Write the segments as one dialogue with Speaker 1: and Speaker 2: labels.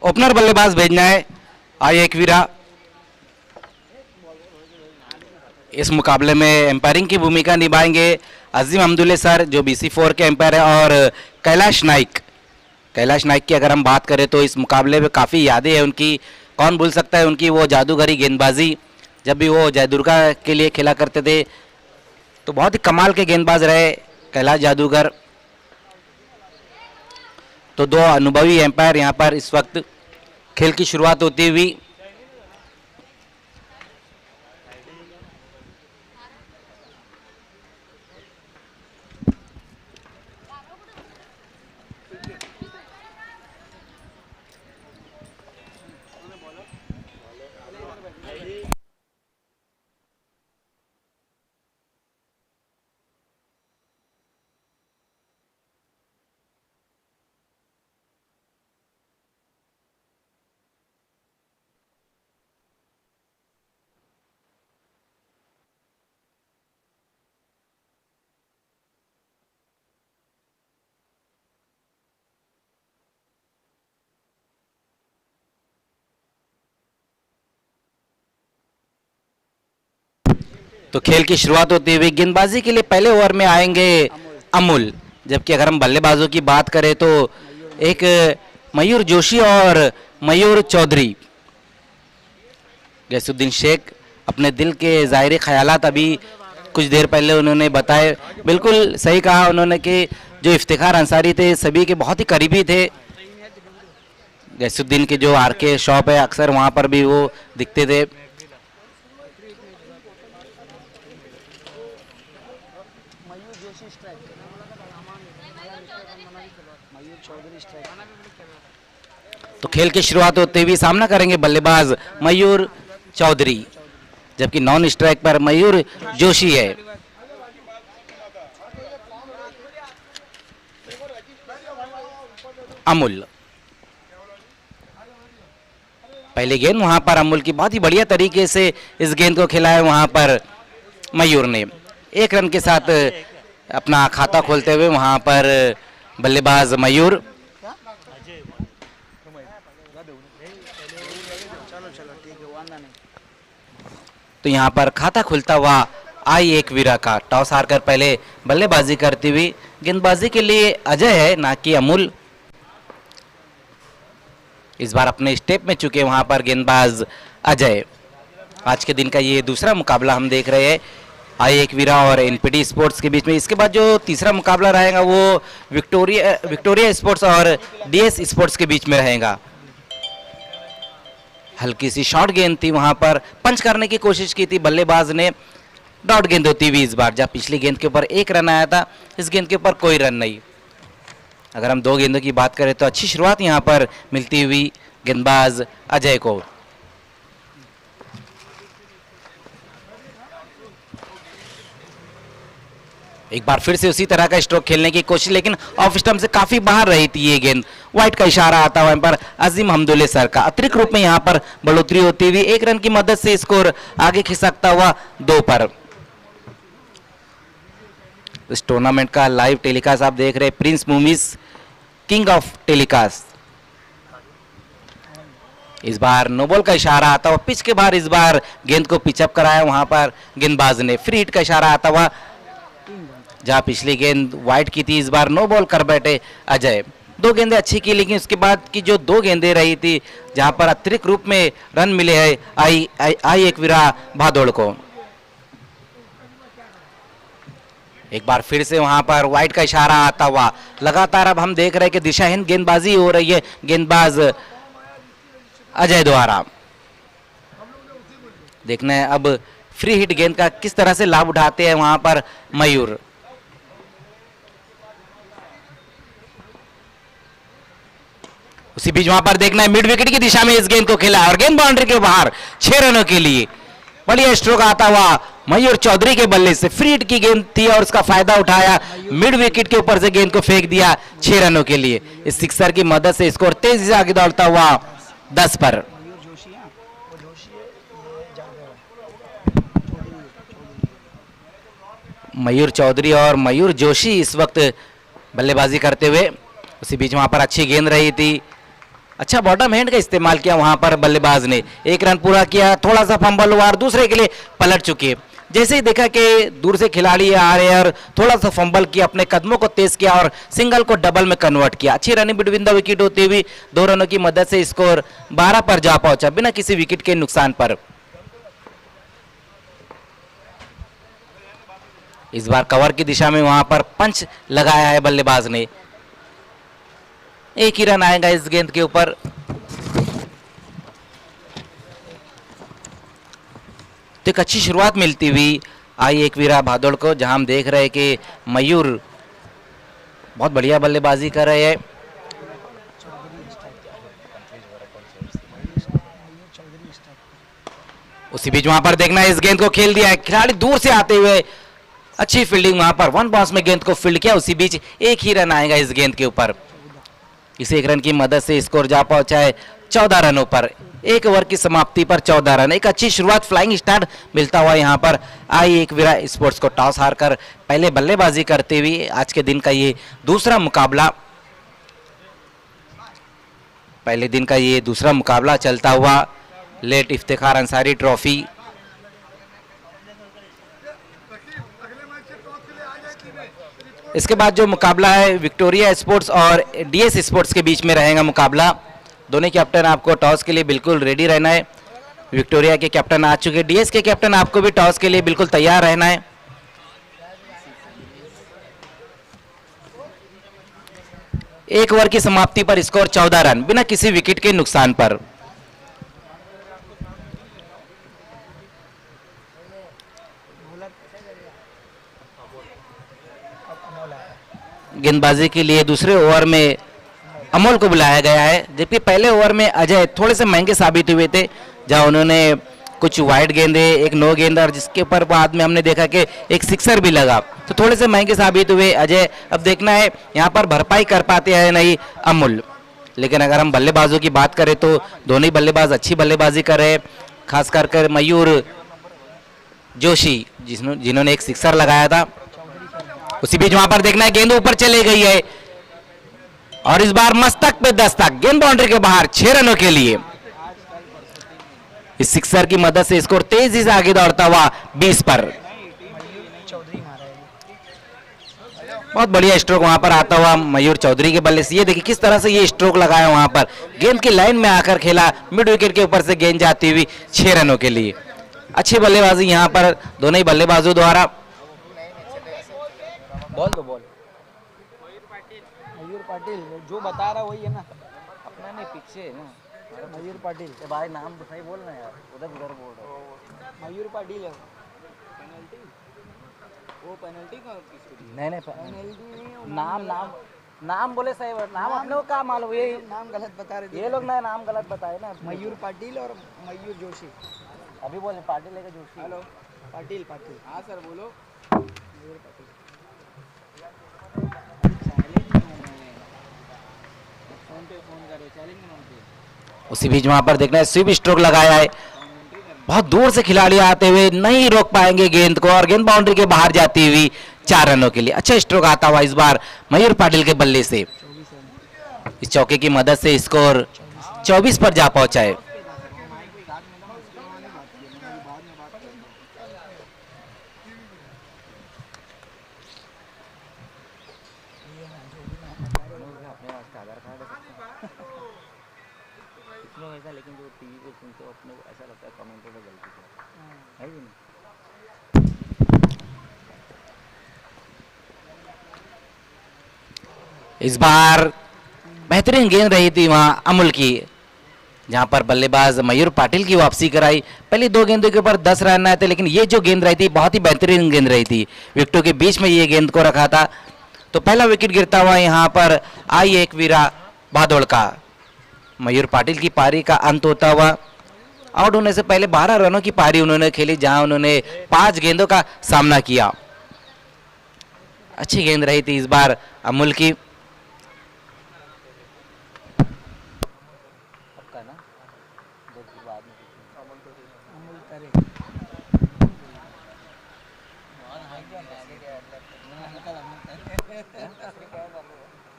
Speaker 1: Opener बल्लेबाज भेजना है आई एकवीरा। इस मुकाबले में एम्पायरिंग की भूमिका निभाएंगे अजीम अहमदुल्ले सर जो BC4 के एम्पायर हैं, और कैलाश नाइक। कैलाश नाइक की अगर हम बात करें तो इस मुकाबले में काफ़ी यादें हैं उनकी। कौन भूल सकता है उनकी वो जादूगरी गेंदबाजी। जब भी वो जयदुर्गा के लिए खेला करते थे तो बहुत ही कमाल के गेंदबाज रहे कैलाश जादूगर। तो दो अनुभवी एम्पायर यहाँ पर इस वक्त खेल की शुरुआत होती हुई। तो खेल की शुरुआत होती हुई गेंदबाजी के लिए पहले ओवर में आएंगे अमूल। जबकि अगर हम बल्लेबाजों की बात करें तो एक मयूर जोशी और मयूर चौधरी। गैसुद्दीन शेख अपने दिल के ज़ाहिरी ख्यालात अभी कुछ देर पहले उन्होंने बताए। बिल्कुल सही कहा उन्होंने कि जो इफ्तिखार अंसारी थे सभी के बहुत ही करीबी थे। गैसुद्दीन के जो RK शॉप है अक्सर वहाँ पर भी वो दिखते थे। तो खेल की शुरुआत होते हुए सामना करेंगे बल्लेबाज मयूर चौधरी, जबकि नॉन स्ट्राइक पर मयूर जोशी है। अमूल पहली गेंद वहां पर अमूल की बहुत ही बढ़िया तरीके से इस गेंद को खिलाया वहां पर मयूर ने। 1 रन के साथ अपना खाता खोलते हुए वहां पर बल्लेबाज मयूर। तो यहाँ पर खाता खुलता हुआ आई एकवीरा का। टॉस हारकर पहले बल्लेबाजी करती हुई गेंदबाजी के लिए अजय है ना कि अमूल। इस बार अपने स्टेप में चुके वहां पर गेंदबाज अजय। आज के दिन का ये दूसरा मुकाबला हम देख रहे हैं आई एकवीरा और NPT स्पोर्ट्स के बीच में। इसके बाद जो तीसरा मुकाबला रहेगा वो विक्टोरिया स्पोर्ट्स और DS स्पोर्ट्स के बीच में रहेगा। हल्की सी शॉर्ट गेंद थी, वहां पर पंच करने की कोशिश की थी बल्लेबाज ने। डॉट गेंद होती हुई इस बार, जब पिछली गेंद के ऊपर 1 रन आया था इस गेंद के ऊपर कोई रन नहीं। अगर हम 2 गेंदों की बात करें तो अच्छी शुरुआत यहां पर मिलती हुई गेंदबाज अजय को। एक बार फिर से उसी तरह का स्ट्रोक खेलने की कोशिश, लेकिन ऑफ स्टंप से काफी बाहर रही थी ये गेंद। वाइट का इशारा आता हुआ पर अजीम अहमदुल्ले सर का। अतिरिक्त रूप में यहां पर बढ़ोतरी होती हुई 1 रन की मदद से स्कोर आगे खिसकता हुआ 2 पर। इस टूर्नामेंट का लाइव टेलीकास्ट आप देख रहे हैं Prince movies king of telecast. इस बार नो बॉल का इशारा आता हुआ पिच के बाहर, इस बार गेंद को पिचअप कराया वहां पर गेंदबाज ने। फ्री हिट का इशारा आता हुआ, जहां पिछली गेंद वाइट की थी इस बार नो बॉल कर बैठे अजय। 2 गेंदें अच्छी की, लेकिन उसके बाद की जो 2 गेंदें रही थी जहां पर अतिरिक्त रूप में रन मिले हैं आई एकवीरा भादोड़ को। एक बार फिर से वहां पर वाइट का इशारा आता हुआ। लगातार अब हम देख रहे हैं कि दिशाहीन गेंदबाजी हो रही है गेंदबाज अजय द्वारा। देखना है अब फ्री हिट गेंद का किस तरह से लाभ उठाते हैं वहां पर मयूर। उसी बीच वहां पर देखना है मिड विकेट की दिशा में इस गेंद को खेला और गेंद बाउंड्री के बाहर 6 रनों के लिए। बढ़िया स्ट्रोक आता हुआ मयूर चौधरी के बल्ले से। फ्री हिट की गेंद थी और उसका फायदा उठाया, मिड विकेट के ऊपर से गेंद को फेंक दिया 6 रनों के लिए। इस सिक्सर की मदद से स्कोर तेजी से आगे दौड़ता हुआ 10 पर। मयूर चौधरी और मयूर जोशी इस वक्त बल्लेबाजी करते हुए। उसी बीच वहां पर अच्छी गेंद रही थी अच्छा बॉटम हैंड का इस्तेमाल किया वहां पर बल्लेबाज ने, एक रन पूरा किया, थोड़ा सा फंबल हुआ और दूसरे के लिए पलट चुके। जैसे ही देखा कि दूर से खिलाड़ी आ रहे हैं और थोड़ा सा फंबल किया, अपने कदमों को तेज किया और सिंगल को डबल में कन्वर्ट किया। अच्छी रनिंग बिटवीन द विकेट होती हुई 2 रनों की मदद से स्कोर 12 पर जा पहुंचा बिना किसी विकेट के नुकसान पर। इस बार कवर की दिशा में वहां पर पंच लगाया है बल्लेबाज ने, एक ही रन आएगा इस गेंद के ऊपर। तो एक अच्छी शुरुआत मिलती हुई आई एक वीरा भादौड़ को, जहां हम देख रहे हैं कि मयूर बहुत बढ़िया बल्लेबाजी कर रहे हैं। उसी बीच वहां पर देखना इस गेंद को खेल दिया है खिलाड़ी दूर से आते हुए, अच्छी फील्डिंग वहां पर, 1 बाउंस में गेंद को फील्ड किया। उसी बीच एक ही रन आएगा इस गेंद के ऊपर। इस एक रन की मदद से स्कोर जा पहुंचा है 14 रनों पर। एक ओवर की समाप्ति पर 14 रन, एक अच्छी शुरुआत, फ्लाइंग स्टार्ट मिलता हुआ यहां पर आई एक वीरा स्पोर्ट्स को। टॉस हारकर पहले बल्लेबाजी करते हुए आज के दिन का ये दूसरा मुकाबला, पहले दिन का ये दूसरा मुकाबला चलता हुआ लेट इफ्तिखार अंसारी ट्रॉफी। इसके बाद जो मुकाबला है विक्टोरिया स्पोर्ट्स और डीएस स्पोर्ट्स के बीच में रहेगा मुकाबला। दोनों कैप्टन आपको टॉस के लिए बिल्कुल रेडी रहना है। विक्टोरिया के कैप्टन आ चुके, डीएस के कैप्टन आपको भी टॉस के लिए बिल्कुल तैयार रहना है। एक ओवर की समाप्ति पर स्कोर 14 रन बिना किसी विकेट के नुकसान पर। गेंदबाजी के लिए दूसरे ओवर में अमोल को बुलाया गया है, जबकि पहले ओवर में अजय थोड़े से महंगे साबित हुए थे, जहां उन्होंने कुछ वाइड गेंदे, एक नो गेंद और जिसके ऊपर बाद में हमने देखा कि एक सिक्सर भी लगा, तो थोड़े से महंगे साबित हुए अजय। अब देखना है यहां पर भरपाई कर पाते हैं नहीं अमोल। लेकिन अगर हम बल्लेबाजों की बात करें तो दोनों ही बल्लेबाज अच्छी बल्लेबाजी कर रहे हैं, खास कर मयूर जोशी जिन्होंने एक सिक्सर लगाया था। उसी बीच वहां पर देखना है गेंद ऊपर चली गई है और इस बार मस्तक पे दस्तक, गेंद बाउंड्री के बाहर 6 रनों के लिए। इस सिक्सर की मदद से स्कोर तेजी से आगे दौड़ता हुआ 20 पर। बहुत बढ़िया स्ट्रोक वहां पर आता हुआ मयूर चौधरी के बल्ले से। ये देखिए किस तरह से ये स्ट्रोक लगाया वहां पर, गेंद की लाइन में आकर खेला, मिड विकेट के ऊपर से गेंद जाती हुई 6 रनों के लिए। अच्छी बल्लेबाजी यहां पर दोनों ही बल्लेबाजों द्वारा। बोल दो बोल।
Speaker 2: मयूर पाटिल जो बता रहा वही है ना,
Speaker 1: अपना नहीं पीछे है ना
Speaker 2: मयूर पाटिल।
Speaker 1: भाई नाम तो सही बोलना यार, उधर उधर बोल रहा।
Speaker 2: मयूर पाटिल है पेनल्टी, वो पेनल्टी का
Speaker 1: नहीं
Speaker 2: पेनल्टी
Speaker 1: नाम बोले सही, नाम अपने को क्या मालूम, ये
Speaker 2: नाम गलत बता रहे थे।
Speaker 1: ये लोग ना नाम गलत बताए ना।
Speaker 2: मयूर पाटिल और मयूर जोशी।
Speaker 1: अभी बोले पाटिल लेके जोशी।
Speaker 2: हेलो पाटिल पाटिल।
Speaker 3: हाँ सर बोलो।
Speaker 2: मयूर पाटिल।
Speaker 3: फोन पे फोन करे चैलेंज पे।
Speaker 1: उसी बीच वहां पर देखना है स्वीप स्ट्रोक लगाया है, बहुत दूर से खिलाड़ी आते हुए नहीं रोक पाएंगे गेंद को और गेंद बाउंड्री के बाहर जाती हुई 4 रनों के लिए। अच्छा स्ट्रोक आता हुआ इस बार मयूर पाटिल के बल्ले से। इस चौके की मदद से स्कोर 24 पर जा पहुंचा है। लेकिन जो टीवी पे सुनते हो अपने को ऐसा लगता है कमेंट में गलती है ही नहीं। इस बार बेहतरीन गेंद रही थी वहां अमूल की, जहां पर बल्लेबाज मयूर पाटिल की वापसी कराई। पहली 2 गेंदों के ऊपर 10 रन आए थे, लेकिन ये जो गेंद रही थी बहुत ही बेहतरीन गेंद रही थी, विकेटों के बीच में ये गेंद को रखा था। तो पहला विकेट गिरता हुआ यहां पर आई एक वीरा भादौड़ का। मयूर पाटिल की पारी का अंत होता हुआ, आउट होने से पहले 12 रनों की पारी उन्होंने खेली, जहां उन्होंने 5 गेंदों का सामना किया। अच्छी गेंद रही थी इस बार अमूल की।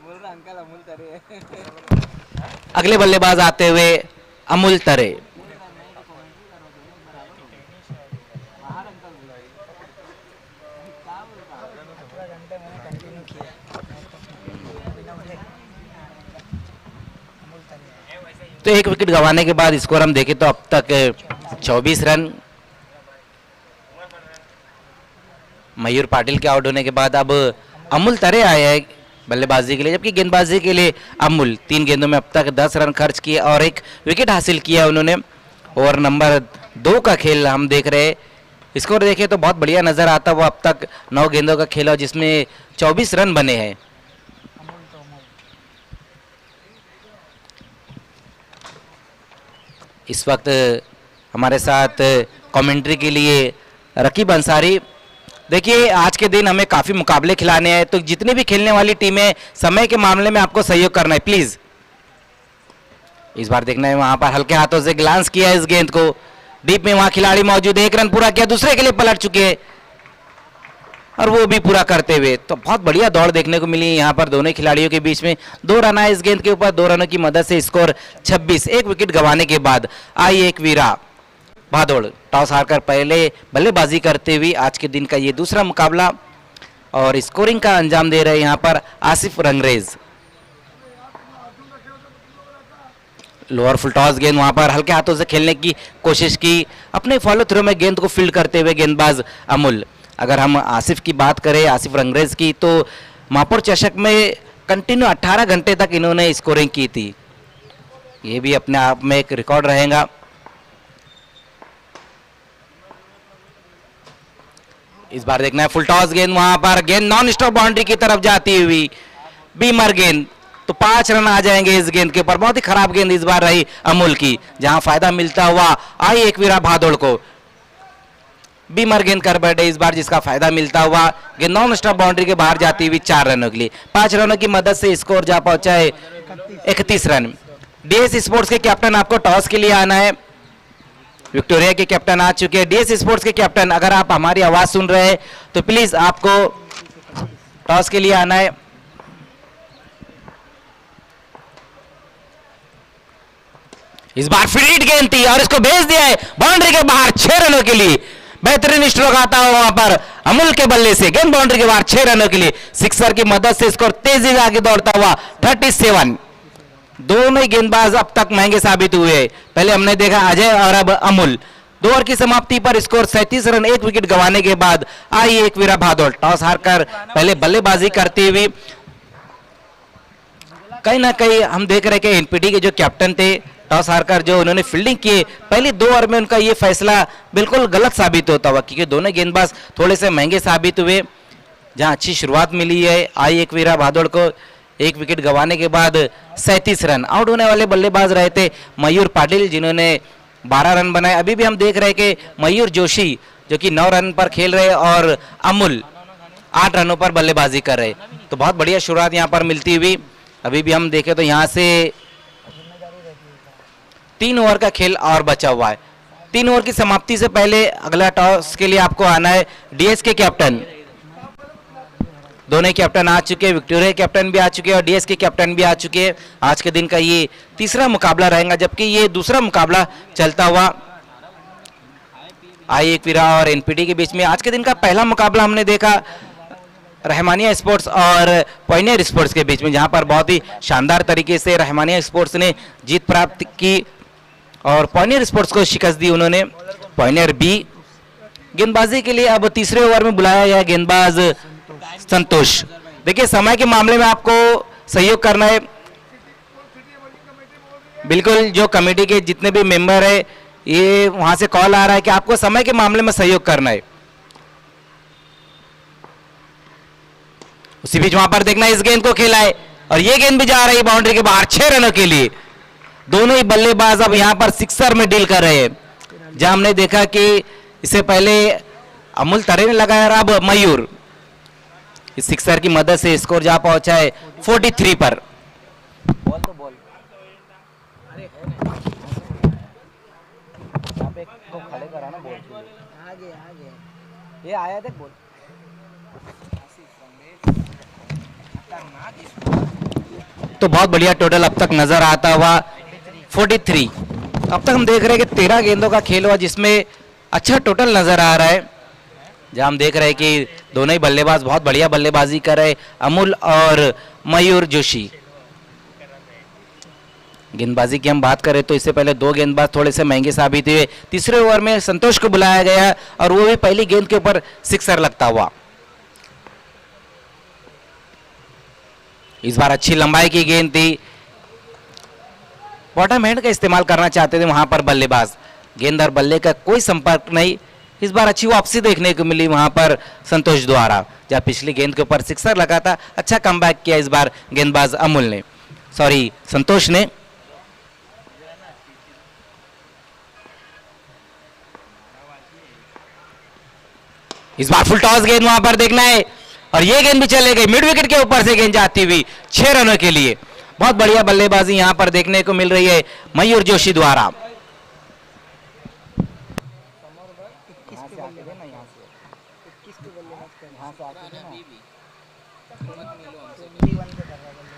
Speaker 3: बोल रहा अंकल अमूल करे।
Speaker 1: अगले बल्लेबाज आते हुए अमूल तरे।
Speaker 3: बाहर अंकल क्या बोलता
Speaker 2: 18 घंटे मैंने कंटिन्यू किया बिना उठे अमूल तरिया
Speaker 1: तो एक विकेट गंवाने के बाद स्कोर हम देखें तो अब तक 24 रन। मयूर पाटिल के आउट होने के बाद अब अमूल तरे आए हैं बल्लेबाजी के लिए, जबकि गेंदबाजी के लिए अमूल 3 गेंदों में अब तक 10 रन खर्च किए और 1 विकेट हासिल किया उन्होंने। ओवर नंबर 2 का खेल हम देख रहे हैं, स्कोर देखें तो बहुत बढ़िया नजर आता है। वो अब तक 9 गेंदों का खेल और जिसमें 24 रन बने हैं।
Speaker 2: अमूल तो अमूल
Speaker 1: इस वक्त हमारे साथ कमेंट्री के लिए रकीब अंसारी। देखिए आज के दिन हमें काफ़ी मुकाबले खिलाने हैं, तो जितनी भी खेलने वाली टीमें समय के मामले में आपको सहयोग करना है प्लीज़। इस बार देखना है वहां पर हल्के हाथों से ग्लांस किया इस गेंद को, डीप में वहां खिलाड़ी मौजूद है, 1 रन पूरा किया, दूसरे के लिए पलट चुके हैं और वो भी पूरा करते हुए। तो बहुत बढ़िया दौड़ देखने को मिली यहाँ पर दोनों खिलाड़ियों के बीच में। 2 रन आए इस गेंद के ऊपर, 2 रनों की मदद से स्कोर 26। 1 विकेट गंवाने के बाद आई एक वीरा भादौड़ टॉस हारकर पहले बल्लेबाजी करते हुए आज के दिन का ये दूसरा मुकाबला और स्कोरिंग का अंजाम दे रहे हैं यहाँ पर Asif Rangrez. Lower full toss गेंद वहां पर हल्के हाथों से खेलने की कोशिश की, अपने फॉलो थ्रो में गेंद को फील्ड करते हुए गेंदबाज अमूल। अगर हम आसिफ की बात करें, आसिफ रंगरेज की, तो महापौर चषक में कंटिन्यू 18 घंटे तक इन्होंने स्कोरिंग की थी, ये भी अपने आप में एक रिकॉर्ड रहेगा। इस बार देखना है फुल टॉस गेंद, वहां पर गेंद नॉन स्टॉप बाउंड्री की तरफ जाती हुई, बीमर गेंद, तो 5 रन आ जाएंगे इस गेंद के ऊपर। बहुत ही खराब गेंद इस बार रही अमूल की, जहां फायदा मिलता हुआ आई एक वीरा भादौड़ को। बीमर गेंद कर बैठे इस बार, जिसका फायदा मिलता हुआ गेंद नॉन स्टॉप बाउंड्री के बाहर जाती हुई 4 रनों के लिए। 5 रनों की मदद से स्कोर जा पहुंचा है 31 रन। डीएस स्पोर्ट्स के कैप्टन आपको टॉस के लिए आना है, विक्टोरिया के कैप्टन आ चुके हैं। डीएस स्पोर्ट्स के कैप्टन अगर आप हमारी आवाज सुन रहे हैं तो प्लीज आपको टॉस के लिए आना है। इस बार फ्रीड गेंद थी और इसको भेज दिया है बाउंड्री के बाहर 6 रनों के लिए। बेहतरीन स्ट्रोक आता हुआ वहां पर अमूल के बल्ले से, गेंद बाउंड्री के बाहर 6 रनों के लिए। सिक्सर की मदद से स्कोर तेजी से आगे दौड़ता हुआ 37। दोनों ही गेंदबाज अब तक महंगे साबित हुए। पहले हमने देखा अजय और अब अमूल। 2 ओवर की समाप्ति पर स्कोर 37 रन। 1 विकेट गंवाने के बाद आई एक वीरा भादौड़ टॉस हारकर पहले बल्लेबाजी करते हुए। कहीं ना कहीं हम देख रहे कि एनपीटी के जो कैप्टन थे, टॉस हारकर जो उन्होंने फील्डिंग की, पहले 2 ओवर में उनका ये फैसला बिल्कुल गलत साबित होता हुआ, क्योंकि दोनों गेंदबाज थोड़े से महंगे साबित हुए। जहां अच्छी शुरुआत मिली है आई एक वीरा भादौड़ को, 1 विकेट गंवाने के बाद 37 रन। आउट होने वाले बल्लेबाज रहे थे मयूर पाटिल, जिन्होंने 12 रन बनाए। अभी भी हम देख रहे हैं कि मयूर जोशी जो कि 9 रन पर खेल रहे और अमूल 8 रनों पर बल्लेबाजी कर रहे, तो बहुत बढ़िया शुरुआत यहाँ पर मिलती हुई। अभी भी हम देखें तो यहाँ से 3 ओवर का खेल और बचा हुआ है। 3 ओवर की समाप्ति से पहले अगला टॉस के लिए आपको आना है। डीएस के कैप्टन, दोनों कैप्टन आ चुके हैं, विक्टोरिया कैप्टन भी आ चुके हैं और डीएस के कैप्टन भी आ चुके हैं। आज के दिन का ये तीसरा मुकाबला रहेगा, जबकि ये दूसरा मुकाबला चलता हुआ आई एक वीरा और एनपीटी के बीच में। आज के दिन का पहला मुकाबला हमने देखा रहमानिया स्पोर्ट्स और पॉइनियर स्पोर्ट्स के बीच में, जहां पर बहुत ही शानदार तरीके से रहमानिया स्पोर्ट्स ने जीत प्राप्त की और पॉइनियर स्पोर्ट्स को शिकस्त दी उन्होंने। पॉइनियर बी गेंदबाजी के लिए अब तीसरे ओवर में बुलाया गया गेंदबाज संतोष। देखिए समय के मामले में आपको सहयोग करना है, बिल्कुल जो कमेटी के जितने भी मेंबर है, ये वहां से कॉल आ रहा है कि आपको समय के मामले में सहयोग करना है। उसी बीच वहां पर देखना इस गेंद को खेला है और ये गेंद भी जा रही है बाउंड्री के बाहर 6 रनों के लिए। दोनों ही बल्लेबाज अब यहां पर सिक्सर में डील कर रहे हैं, जहां हमने देखा कि इससे पहले अमूल तरे ने लगाया और अब मयूर। इस सिक्सर की मदद से स्कोर जा पहुंचा है 43 पर।
Speaker 3: बॉल तो बॉल अरे यहाँ पे को खड़े करा ना बॉल
Speaker 2: आगे आगे
Speaker 3: ये आया देख बॉल खतरनाक
Speaker 1: तो बहुत बढ़िया टोटल अब तक नजर आता हुआ 43। अब तक हम देख रहे हैं कि 13 गेंदों का खेल हुआ जिसमें अच्छा टोटल नजर आ रहा है, जहां हम देख रहे हैं कि दोनों ही बल्लेबाज बहुत बढ़िया बल्लेबाजी कर रहे, अमूल और मयूर जोशी। गेंदबाजी की हम बात करें तो इससे पहले 2 गेंदबाज थोड़े से महंगे साबित हुए। तीसरे ओवर में संतोष को बुलाया गया और वो भी पहली गेंद के ऊपर सिक्सर लगता हुआ। इस बार अच्छी लंबाई की गेंद थी, बॉटम हैंड का इस्तेमाल करना चाहते थे वहां पर बल्लेबाज, गेंद और बल्ले का कोई संपर्क नहीं। इस बार अच्छी वापसी देखने को मिली वहां पर संतोष द्वारा, जहां पिछली गेंद के ऊपर सिक्सर लगा था। अच्छा कमबैक किया इस बार गेंदबाज अमूल ने, सॉरी संतोष ने। इस बार फुल टॉस गेंद वहां पर देखना है और ये गेंद भी चले गई, मिड विकेट के ऊपर से गेंद जाती हुई 6 रनों के लिए। बहुत बढ़िया बल्लेबाजी यहां पर देखने को मिल रही है मयूर जोशी द्वारा।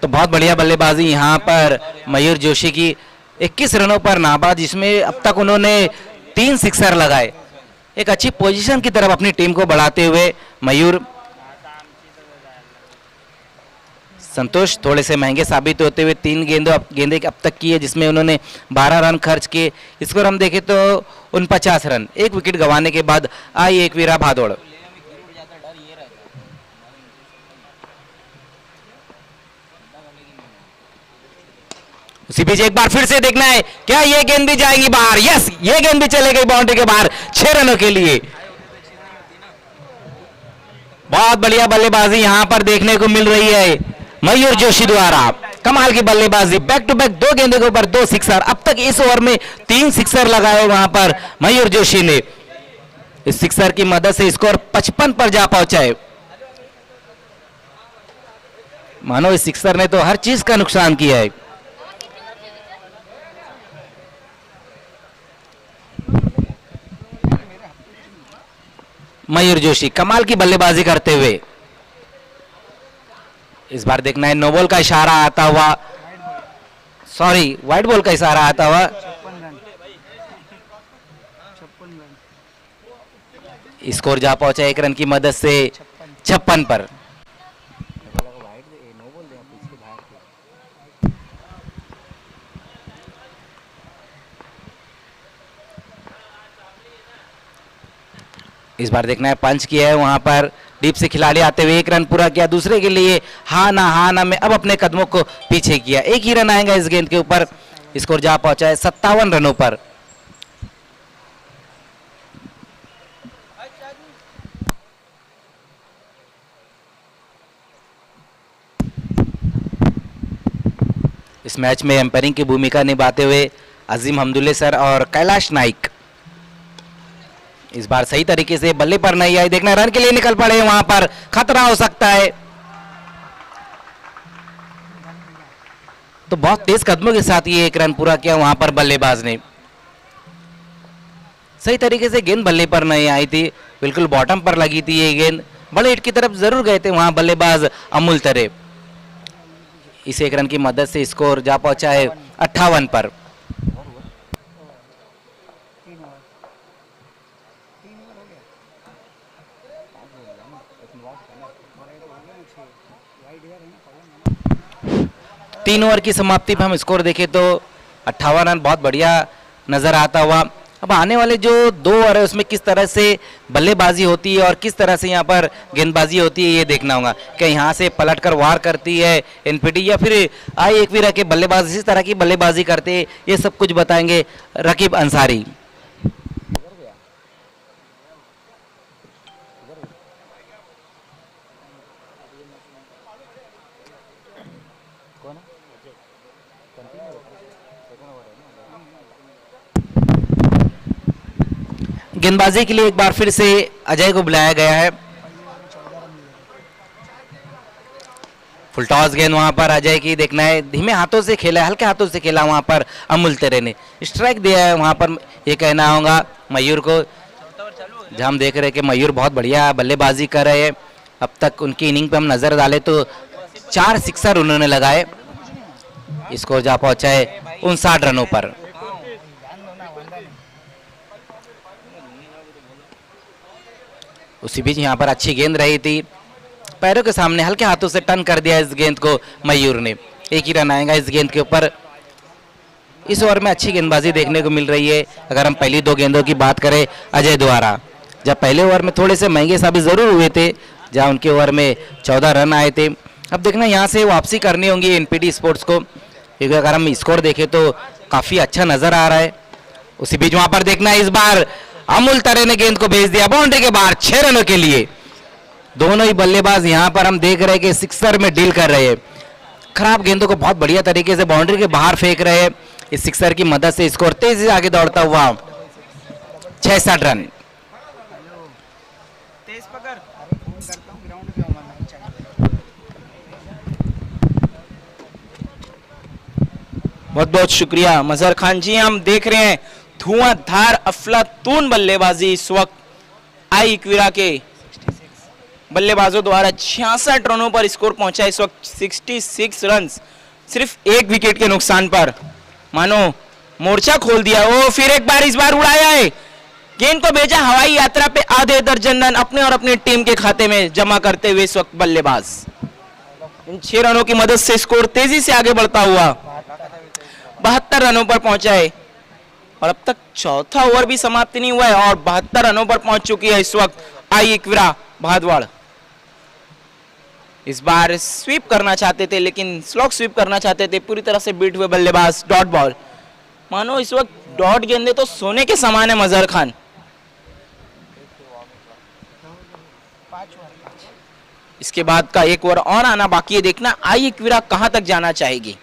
Speaker 1: तो बहुत बढ़िया बल्लेबाजी यहां पर मयूर जोशी की, 21 रनों पर नाबाद, जिसमें अब तक उन्होंने 3 सिक्सर लगाए। एक अच्छी पोजीशन की तरफ अपनी टीम को बढ़ाते हुए मयूर। संतोष थोड़े से महंगे साबित होते हुए 3 गेंदें अब तक की है, जिसमें उन्होंने 12 रन खर्च किए। स्कोर हम देखें तो 49 रन, 1 विकेट गंवाने के बाद आई एक वीरा भादौड़। उसी बीच एक बार फिर से देखना है क्या ये गेंद भी जाएगी बाहर। यस, ये गेंद भी चले गई बाउंड्री के बाहर 6 रनों के लिए। बहुत बढ़िया बल्लेबाजी यहां पर देखने को मिल रही है मयूर जोशी द्वारा, कमाल की बल्लेबाजी, बैक टू बैक 2 गेंदों के ऊपर 2 सिक्सर। अब तक इस ओवर में 3 सिक्सर लगाए वहां पर मयूर जोशी ने। इस सिक्सर की मदद से स्कोर 55 पर जा पहुंचा है। मानो इस सिक्सर ने तो हर चीज का नुकसान किया है। मयूर जोशी कमाल की बल्लेबाजी करते हुए। इस बार देखना है नो बॉल का इशारा आता हुआ, सॉरी वाइट बॉल का इशारा आता हुआ।
Speaker 3: 56 रन।
Speaker 1: स्कोर जा पहुंचा 1 रन की मदद से 56 पर। इस बार देखना है पंच किया है वहां पर, डीप से खिलाड़ी आते हुए 1 रन पूरा किया, दूसरे के लिए हा ना में अब अपने कदमों को पीछे किया। 1 ही रन आएगा इस गेंद के ऊपर। स्कोर जा पहुंचा है 57 रनों पर। इस मैच में एम्पायरिंग की भूमिका निभाते हुए अजीम हमदुल्ले सर और कैलाश नाइक। इस बार सही तरीके से बल्ले पर नहीं आई, देखना रन के लिए निकल पड़े, वहां पर खतरा हो सकता है। तो बहुत तेज कदमों के साथ ये 1 रन पूरा किया वहां पर बल्लेबाज ने। सही तरीके से गेंद बल्ले पर नहीं आई थी, बिल्कुल बॉटम पर लगी थी ये गेंद। बड़े हिट की तरफ जरूर गए थे वहां बल्लेबाज अमूल तरे। इस 1 रन की मदद से स्कोर जा पहुंचा है 58 पर। तीन ओवर की समाप्ति पर हम स्कोर देखें तो 58 रन बहुत बढ़िया नजर आता हुआ। अब आने वाले जो 2 ओवर है उसमें किस तरह से बल्लेबाजी होती है और किस तरह से यहाँ पर गेंदबाजी होती है ये देखना होगा। क्या यहाँ से पलटकर वार करती है एनपीटी या फिर आई एक वीरा के बल्लेबाज इस तरह की बल्लेबाजी करते हैं, ये सब कुछ बताएंगे रकीब अंसारी। गेंदबाजी के लिए एक बार फिर से अजय को बुलाया गया है। फुल टॉस गेंद वहां पर अजय की, देखना है धीमे हाथों से खेला है, हल्के हाथों से खेला वहां पर अमूल तेरे ने, स्ट्राइक दिया है वहां पर, ये कहना होगा मयूर को। जहां हम देख रहे हैं कि मयूर बहुत बढ़िया बल्लेबाजी कर रहे हैं। अब तक उनकी इनिंग पे हम नजर डालें तो 4 सिक्सर उन्होंने लगाए। स्कोर जा पहुंचा है 59 रनों पर। उसी बीच यहाँ पर अच्छी गेंद रही थी, पैरों के सामने हल्के हाथों से टर्न कर दिया इस गेंद को मयूर ने। एक ही रन आएगा इस गेंद के ऊपर। इस ओवर में अच्छी गेंदबाजी देखने को मिल रही है। अगर हम पहली 2 गेंदों की बात करें अजय द्वारा, जब पहले ओवर में थोड़े से महंगे साबित जरूर हुए थे, जहां उनके ओवर में 14 रन आए थे। अब देखना यहाँ से वापसी करनी होगी एनपीटी स्पोर्ट्स को, क्योंकि अगर हम स्कोर देखें तो काफी अच्छा नजर आ रहा है। उसी बीच वहां पर देखना इस बार अमूल तरे ने गेंद को भेज दिया बाउंड्री के बाहर 6 रनों के लिए। दोनों ही बल्लेबाज यहाँ पर हम देख रहे हैं कि सिक्सर में डील कर रहे हैं। खराब गेंदों को बहुत बढ़िया तरीके से बाउंड्री के बाहर फेंक रहे हैं। इस सिक्सर की मदद से स्कोर तेजी से आगे दौड़ता हुआ 66 रन।
Speaker 3: तेज पकड़। बहुत बहुत शुक्रिया मजहर खान जी। हम देख रहे हैं धुआंधार अफलातून बल्लेबाजी इस वक्त आई इक्विरा के बल्लेबाजों द्वारा 66 रनों पर स्कोर पहुंचा इस वक्त 66 रन सिर्फ 1 विकेट के नुकसान पर। मानो मोर्चा खोल दिया। ओ फिर एक बार इस बार उड़ाया है, गेंद को भेजा हवाई यात्रा पे आधे दर्जन रन अपने और अपनी टीम के खाते में जमा करते हुए इस वक्त बल्लेबाज इन 6 रनों की मदद से स्कोर तेजी से आगे बढ़ता हुआ 72 रनों पर पहुंचा है। और अब तक चौथा ओवर भी समाप्ति नहीं हुआ है और 72 रनों पर पहुंच चुकी है इस वक्त आई इक्विरा भादवाड़। इस बार स्वीप करना चाहते थे, लेकिन स्लॉग स्वीप करना चाहते थे, पूरी तरह से बीट हुए बल्लेबाज। डॉट बॉल, मानो इस वक्त डॉट गेंदे तो सोने के समान है मजहर खान। इसके बाद का एक ओवर और आना बाकी है, देखना आई इक्विरा कहां तक जाना चाहेगी।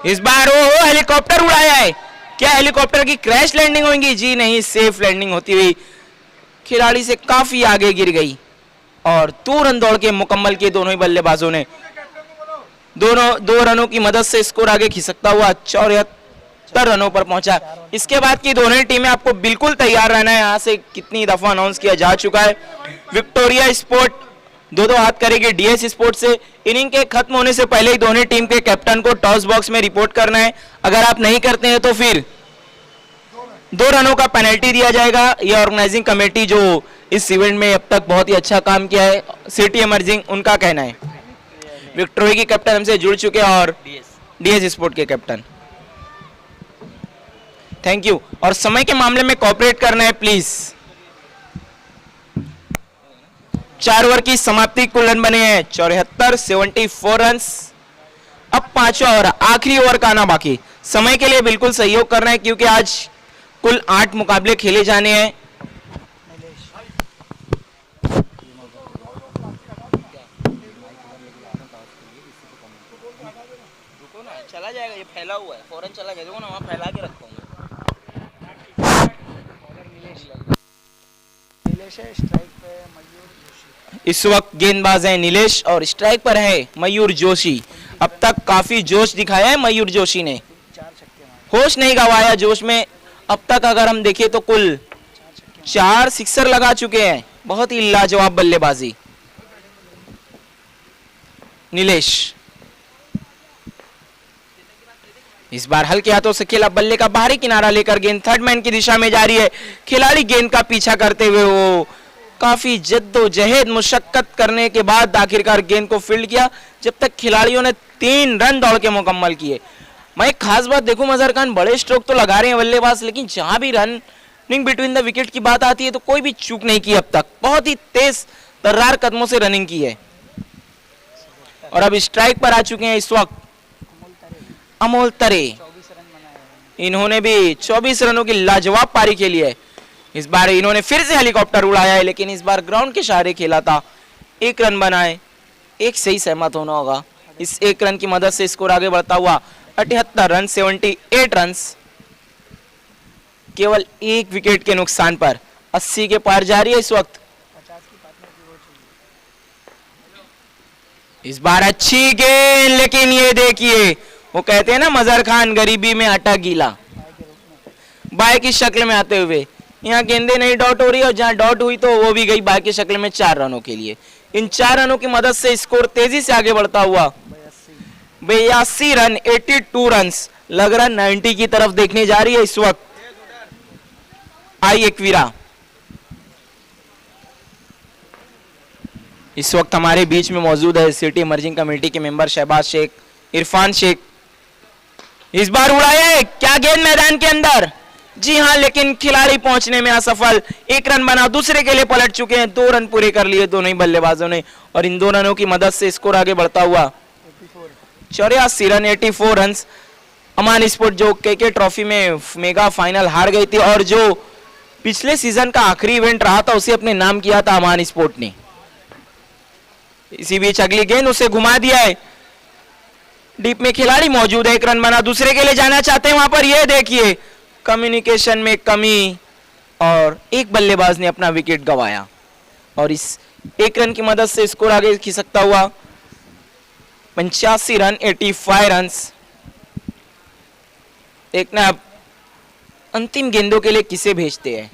Speaker 3: इस बार वो हेलीकॉप्टर उड़ाया है, क्या हेलीकॉप्टर की क्रैश लैंडिंग होगी? जी नहीं, सेफ लैंडिंग होती हुई खिलाड़ी से काफी आगे गिर गई और 2 रन दौड़ के मुकम्मल किए दोनों ही बल्लेबाजों ने। दोनों 2 रनों की मदद से स्कोर आगे खिसकता हुआ 74 रनों पर पहुंचा। इसके बाद की दोनों ही टीमें आपको बिल्कुल तैयार रहना है। यहाँ से कितनी दफा अनाउंस किया जा चुका है, विक्टोरिया स्पोर्ट 2-2 हाथ करेगी डीएस स्पोर्ट से। इनिंग के खत्म होने से पहले ही दोनों टीम के कैप्टन को टॉस बॉक्स में रिपोर्ट करना है। अगर आप नहीं करते हैं तो फिर 2 रनों का पेनल्टी दिया जाएगा। यह ऑर्गेनाइजिंग कमेटी जो इस इवेंट में अब तक बहुत ही अच्छा काम किया है, सिटी एमर्जिंग, उनका कहना है। विक्टोरिया की कैप्टन हमसे जुड़ चुके हैं और डीएस स्पोर्ट के कैप्टन, थैंक यू। और समय के मामले में कोऑपरेट करना है प्लीज। 4 ओवर की समाप्ति, कुल रन बने हैं 74, 74 रन। अब 5वां ओवर, आखिरी ओवर का आना बाकी। समय के लिए बिल्कुल सहयोग करना है क्योंकि आज कुल 8 मुकाबले खेले जाने हैं। चला जाएगा, ये फैला हुआ है, फौरन चला जाएगा। देखो ना, वहाँ फैला के रखा हूँ। इस वक्त गेंदबाज है नीलेश और स्ट्राइक पर है मयूर जोशी। अब तक काफी जोश दिखाया है मयूर जोशी ने, होश नहीं गवाया जोश में। अब तक अगर हम देखें तो कुल 4 सिक्सर लगा चुके हैं। बहुत ही लाजवाब बल्लेबाजी नीलेश। इस बार हल्के हाथों से खेला, बल्ले का बाहरी किनारा लेकर गेंद थर्ड मैन की दिशा में जा रही है। खिलाड़ी गेंद का पीछा करते हुए वो काफी जद्दोजहद मुशक्कत करने के बाद आखिरकार गेंद को फील्ड किया, जब तक खिलाड़ियों ने 3 रन दौड़ के मुकम्मल किए। मैं एक खास बात देखूं मजहर खान, बड़े स्ट्रोक तो लगा रहे हैं बल्लेबाज, लेकिन जहां भी रनिंग बिटवीन द विकेट की बात आती है तो कोई भी चूक नहीं की अब तक। बहुत ही तेज तर्रार कदमों से रनिंग की है। और अब स्ट्राइक पर आ चुके हैं इस वक्त अमोल तरे। इन्होंने भी 24 रनों की लाजवाब पारी खेली है। इस बार इन्होंने फिर से हेलीकॉप्टर उड़ाया है, लेकिन इस बार ग्राउंड के सहारे खेला था। 1 रन बनाए, एक से ही सहमत होना होगा। इस 1 रन की मदद से स्कोर आगे बढ़ता हुआ 78 रन, 78 रन, केवल 1 विकेट के नुकसान पर 80 के पार जा रही है इस वक्त। इस बार अच्छी गेंद, लेकिन ये देखिए, वो कहते हैं ना मजहर खान, गरीबी में आटा गीला, बाय की शक्ल में आते हुए यहाँ गेंदे नहीं डॉट हो रही, और जहां डॉट हुई तो वो भी गई बाय की शक्ल में 4 रनों के लिए। इन 4 रनों की मदद से स्कोर तेजी से आगे बढ़ता हुआ 82 रन, 82 रन, लग रहा 90 की तरफ देखने जा रही है इस वक्त आई एकवीरा। इस वक्त हमारे बीच में मौजूद है सिटी इमर्जिंग कमेटी के मेंबर शहबाज शेख, इरफान शेख। इस बार उड़ाया है क्या गेंद मैदान के अंदर? जी हां, लेकिन खिलाड़ी पहुंचने में असफल। एक रन बना, दूसरे के लिए पलट चुके हैं। 2 रन पूरे कर लिए दोनों ही बल्लेबाजों ने और इन 2 रनों की मदद से स्कोर आगे बढ़ता हुआ 84 रन, 84 रन। अमान स्पोर्ट जो केके ट्रॉफी में मेगा फाइनल हार गई थी और जो पिछले सीजन का आखिरी इवेंट रहा था उसे अपने नाम किया था अमान स्पोर्ट ने। इसी बीच अगली गेंद उसे घुमा दिया है। डीप में खिलाड़ी मौजूद है, 1 रन बना, दूसरे के लिए जाना चाहते हैं वहां पर। ये देखिए कम्युनिकेशन में कमी और एक बल्लेबाज ने अपना विकेट गंवाया और इस 1 रन की मदद से स्कोर आगे खिसकता हुआ 85 रन, 85 रन। देखना अब अंतिम गेंदों के लिए किसे भेजते हैं।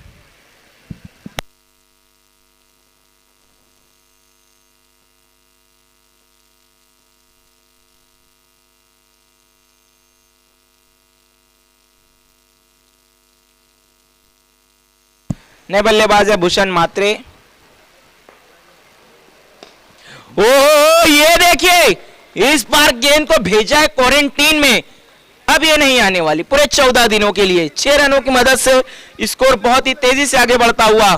Speaker 3: नए बल्लेबाज है भूषण मात्रे। ओ ये देखिए इस बार गेंद को भेजा है क्वारंटीन में, अब ये नहीं आने वाली पूरे 14 दिनों के लिए। 6 रनों की मदद से स्कोर बहुत ही तेजी से आगे बढ़ता हुआ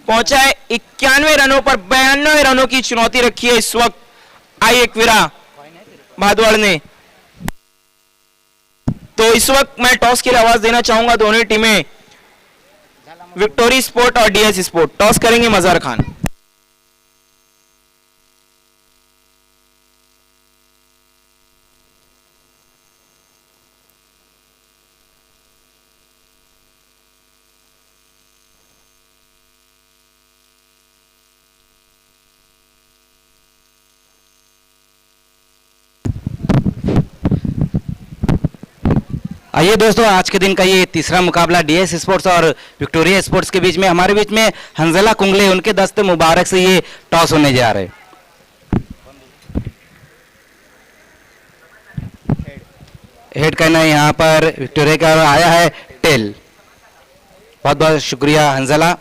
Speaker 3: पहुंचा है 91 रनों पर। 92 रनों की चुनौती रखी है इस वक्त आई एकवीरा भादवाड़ ने। तो इस वक्त मैं टॉस के लिए आवाज देना चाहूंगा दोनों टीमें, विक्टोरी स्पोर्ट और डीएस स्पोर्ट। टॉस करेंगे मजहर खान।
Speaker 1: आइए दोस्तों, आज के दिन का ये तीसरा मुकाबला डीएस स्पोर्ट्स और विक्टोरिया स्पोर्ट्स के बीच में। हमारे बीच में हंजला कुंगले, उनके दस्ते मुबारक से ये टॉस होने जा रहे। हेड करना है यहाँ पर विक्टोरिया का, आया है टेल। बहुत बहुत शुक्रिया हंजला।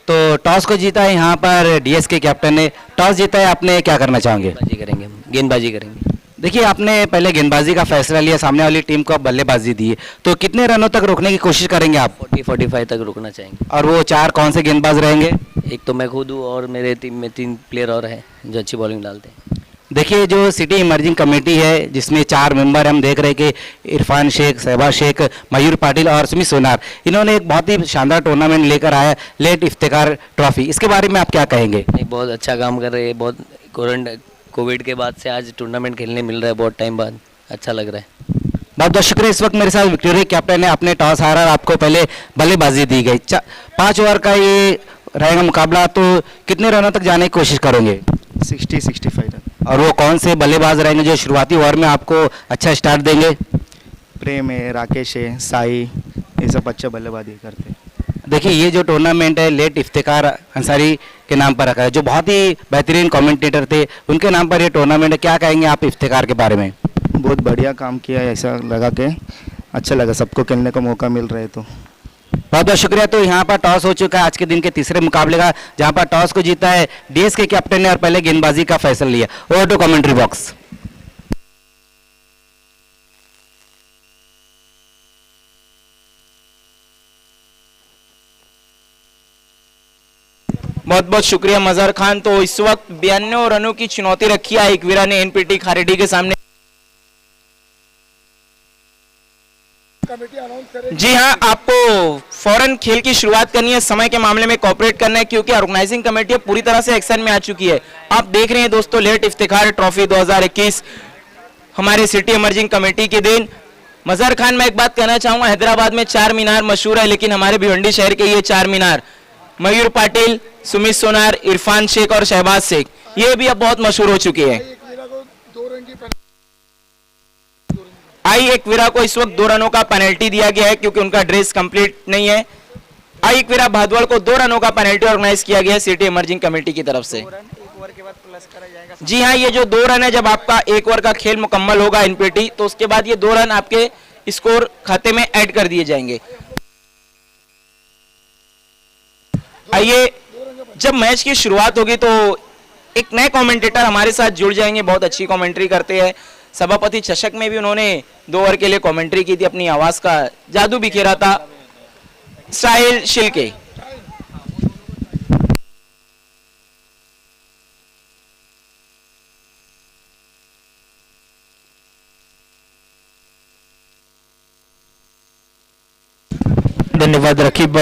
Speaker 1: तो टॉस को जीता है यहाँ पर डीएस के कैप्टन ने। टॉस जीता है, आपने क्या करना चाहोगे?
Speaker 2: गेंदबाजी करेंगे, गेंदबाजी करेंगे।
Speaker 1: देखिए, आपने पहले गेंदबाजी का फैसला लिया, सामने वाली टीम को आप बल्लेबाजी दी है, तो कितने रनों तक रोकने की कोशिश करेंगे आप?
Speaker 2: 40-45 तक रुकना चाहेंगे।
Speaker 1: और वो 4 कौन से गेंदबाज रहेंगे?
Speaker 2: एक तो मैं खुद हूँ और मेरे टीम में 3 प्लेयर और हैं जो अच्छी बॉलिंग डालते हैं।
Speaker 1: देखिए, जो सिटी इमर्जिंग कमेटी है जिसमें 4 मेंबर हम देख रहे हैं कि इरफान शेख, शहबाज शेख, मयूर पाटिल और सुमित सोनार, इन्होंने एक बहुत ही शानदार टूर्नामेंट लेकर आया लेट इफ्तिकार ट्रॉफी। इसके बारे में आप क्या कहेंगे?
Speaker 2: नहीं, बहुत अच्छा काम कर रहे हैं। बहुत कोविड के बाद से आज टूर्नामेंट खेलने मिल रहा है, बहुत टाइम बाद, अच्छा लग रहा है।
Speaker 1: बहुत बहुत शुक्रिया। इस वक्त मेरे साथ विक्टोरिया कैप्टन है, अपने टॉस हारा, आपको पहले बल्लेबाजी दी गई। 5 ओवर का ये रहेगा मुकाबला, तो कितने रनों तक जाने की कोशिश करोगे?
Speaker 4: 60-65 रन।
Speaker 1: और वो कौन से बल्लेबाज रहेंगे जो शुरुआती ओवर में आपको अच्छा स्टार्ट देंगे?
Speaker 4: प्रेम है, राकेश है, साई, ये सब अच्छा बल्लेबाजी करते हैं।
Speaker 1: देखिए, ये जो टूर्नामेंट है लेट इफ्तिकार अंसारी के नाम पर रखा है, जो बहुत ही बेहतरीन कमेंटेटर थे, उनके नाम पर ये टूर्नामेंट है। क्या कहेंगे आप इफ्तिकार के बारे में?
Speaker 4: बहुत बढ़िया काम किया है, ऐसा लगा के अच्छा लगा, सबको खेलने का मौका मिल रहा है। तो
Speaker 1: बहुत बहुत शुक्रिया। तो यहाँ पर टॉस हो चुका है आज के दिन के तीसरे मुकाबले का, जहाँ पर टॉस को जीता है डीएस के कैप्टन ने और पहले गेंदबाजी का फैसला लिया। Over to commentary box.
Speaker 3: बहुत बहुत शुक्रिया मजहर खान। तो इस वक्त 92 रनों की चुनौती रखी है एकवीरा ने एनपीटी खारेडी के सामने। जी हाँ, आपको फौरन खेल की शुरुआत करनी है, समय के मामले में कोऑपरेट करना है क्योंकि ऑर्गेनाइजिंग कमेटी पूरी तरह से एक्शन में आ चुकी है। आप देख रहे हैं दोस्तों लेट इफ्तिखार ट्रॉफी 2021 हमारे सिटी इमर्जिंग कमेटी के दिन। मजहर खान, मैं एक बात कहना चाहूंगा, हैदराबाद में 4 मीनार मशहूर है, लेकिन हमारे भिवंडी शहर के ये 4 मीनार मयूर पाटिल, सुमित सोनार, इरफान शेख और शहबाज शेख, ये भी अब बहुत मशहूर हो चुके हैं। आई एकवीरा को इस वक्त 2 रनों का पेनल्टी दिया गया है क्योंकि उनका ड्रेस कंप्लीट नहीं है। आई एकवीरा भादवाड़ को 2 रनों का पेनल्टी ऑर्गेनाइज किया गया है सिटी इमर्जिंग कमेटी की तरफ से। जी हाँ, ये जो 2 रन है, जब आपका 1 ओवर का खेल मुकम्मल होगा एनपीटी, तो उसके बाद ये 2 रन आपके स्कोर खाते में ऐड कर दिए जाएंगे। आइए, जब मैच की शुरुआत होगी तो एक नए कमेंटेटर हमारे साथ जुड़ जाएंगे, बहुत अच्छी कमेंट्री करते हैं। सभापति चषक में भी उन्होंने 2 ओवर के लिए कमेंट्री की थी, अपनी आवाज का जादू बिखेरा था। साहिल शिल्के।
Speaker 5: धन्यवाद रकीब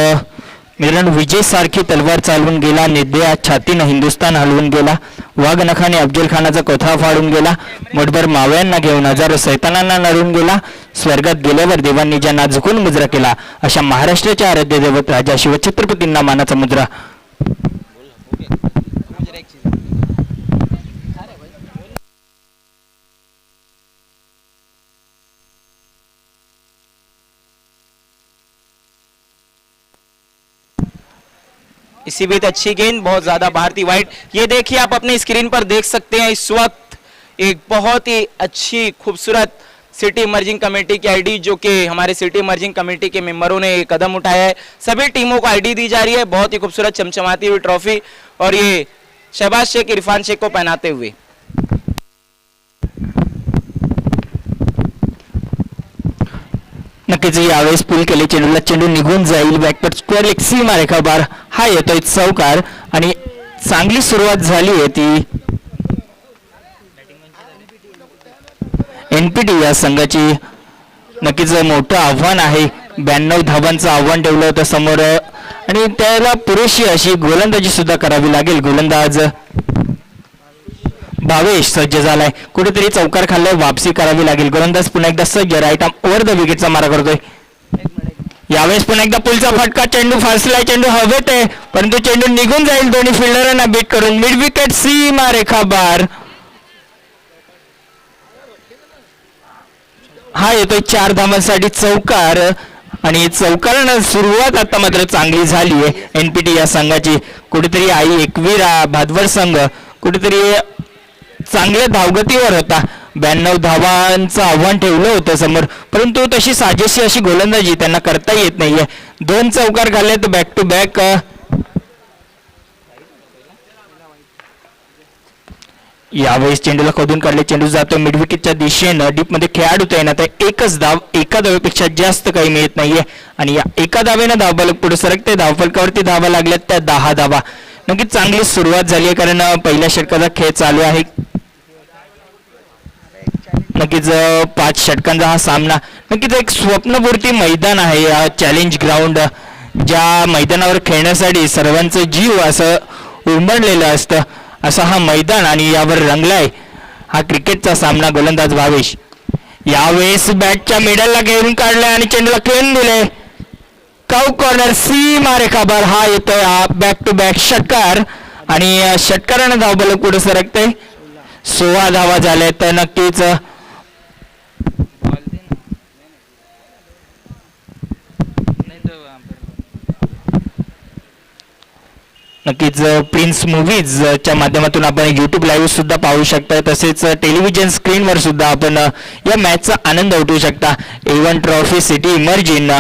Speaker 5: मित्रांनो, विजय सारखी तलवार चालवून गेला, निर्दया छातीनं हिंदुस्थान हलवून गेला, वाघ नखाने अफजल खानाचा कोथळा फाडून गेला, मुठभर मावळ्यांना घेऊन हजारो सैतानांना नडून गेला, स्वर्गात गेल्यावर देवांनी ज्यांना झुकून मुजरा केला, अशा महाराष्ट्राच्या आराध्य दैवत राजा शिवछत्रपतींना मानाचा मुजरा.
Speaker 3: इसी बीच अच्छी गेंद, बहुत ज्यादा भारतीय वाइड। ये देखिए, आप अपनी स्क्रीन पर देख सकते हैं इस वक्त एक बहुत ही अच्छी खूबसूरत सिटी इमर्जिंग कमेटी की आईडी, जो कि हमारे सिटी इमर्जिंग कमेटी के मेंबरों ने एक कदम उठाया है। सभी टीमों को आईडी दी जा रही है, बहुत ही खूबसूरत चमचमाती हुई ट्रॉफी, और ये शहबाज शेख इरफान शेख को पहनाते हुए।
Speaker 5: नक्कीच यावेळेस पुल केले चेंडूला, चेंडू निघून जाईल, बॅकपट स्क्वेअर लेग सीमा रेखा बार हा येतोय चौकार आणि चांगली सुरुवात झाली आहे ती एनपीटी या संघाची. नक्कीच मोठं आव्हान आहे, 92 धावांचं आव्हान ठेवलं होतं समोर आणि त्याला पुरेशी अशी गोलंदाजी सुद्धा करावी लागेल. गोलंदाज भावेश सज्ज झालाय, कुठेतरी चौकार खाल्लाय, वापसी करावी लागेल. गोलंदाज पुन्हा एकदा सज्ज, राईट आर्म ओव्हर द विकेटचा मारा करतोय. यावेळेस पुन्हा एकदा पुलचा फटका, चेंडू फासलाय, चेंडू हवेत आहे, परंतु चेंडू निघून जाईल दोन्ही फिल्डरांना बीट करून. मिड विकेट सीमा रेखा बार हा येतोय 4 धावांसाठी चौकार आणि चौकारानं सुरुवात आता मात्र चांगली झाली आहे एनपीटी या संघाची. कुठेतरी आई एकविरा भादवड संघ कुठेतरी चांगल्या धावगतीवर होता, 92 धावांचं आव्हान ठेवलं होतं समोर, परंतु तशी साजेशी अशी गोलंदाजी त्यांना करता येत नाहीये. 2 चौकार खाल्लेत बॅक टू बॅक. यावेळेस चेंडूला खोदून काढले, चेंडू जातो मिड विकेटच्या दिशेनं, डीप मध्ये खेळाडू तैनात आहे. एकच धाव, एका धावेपेक्षा जास्त काही मिळत नाहीये आणि या एका धावेनं धावफलक पुढे सरकते. धावफलकावरती धावा लागल्यात त्या 10 धावा. नक्कीच चांगली सुरुवात झाली आहे, कारण पहिल्या षटकाचा खेळ चालू आहे. नक्कीच 5 षटकांचा हा सामना, नक्कीच एक स्वप्नपूर्ती मैदान आहे या चॅलेंज ग्राउंड, ज्या मैदानावर खेळण्यासाठी सर्वांचं जीव असं उमटलेलं असतं, असा हा मैदान आणि यावर रंगलाय हा क्रिकेटचा सामना. गोलंदाज भावेश यावेळेस बॅटच्या मिडलला घेऊन काढलाय आणि चेंडूला खेळून दिले. काऊ कॉर्नर सीमा रेखा बार हा येतोय हा बॅक टू बॅक षटकार आणि षटकारानं धावफलक पुढे सरकते. 16 धावा झाल्या तर नक्कीच प्रिन्स मूवीजच्या माध्यमातून आपण यूट्यूब लाईव्ह सुद्धा पाहू शकता, तसेच टेलिव्हिजन स्क्रीनवर सुद्धा आपण या मॅचचा आनंद उठवू शकता. A1 ट्रॉफी सिटी इमर्जिंग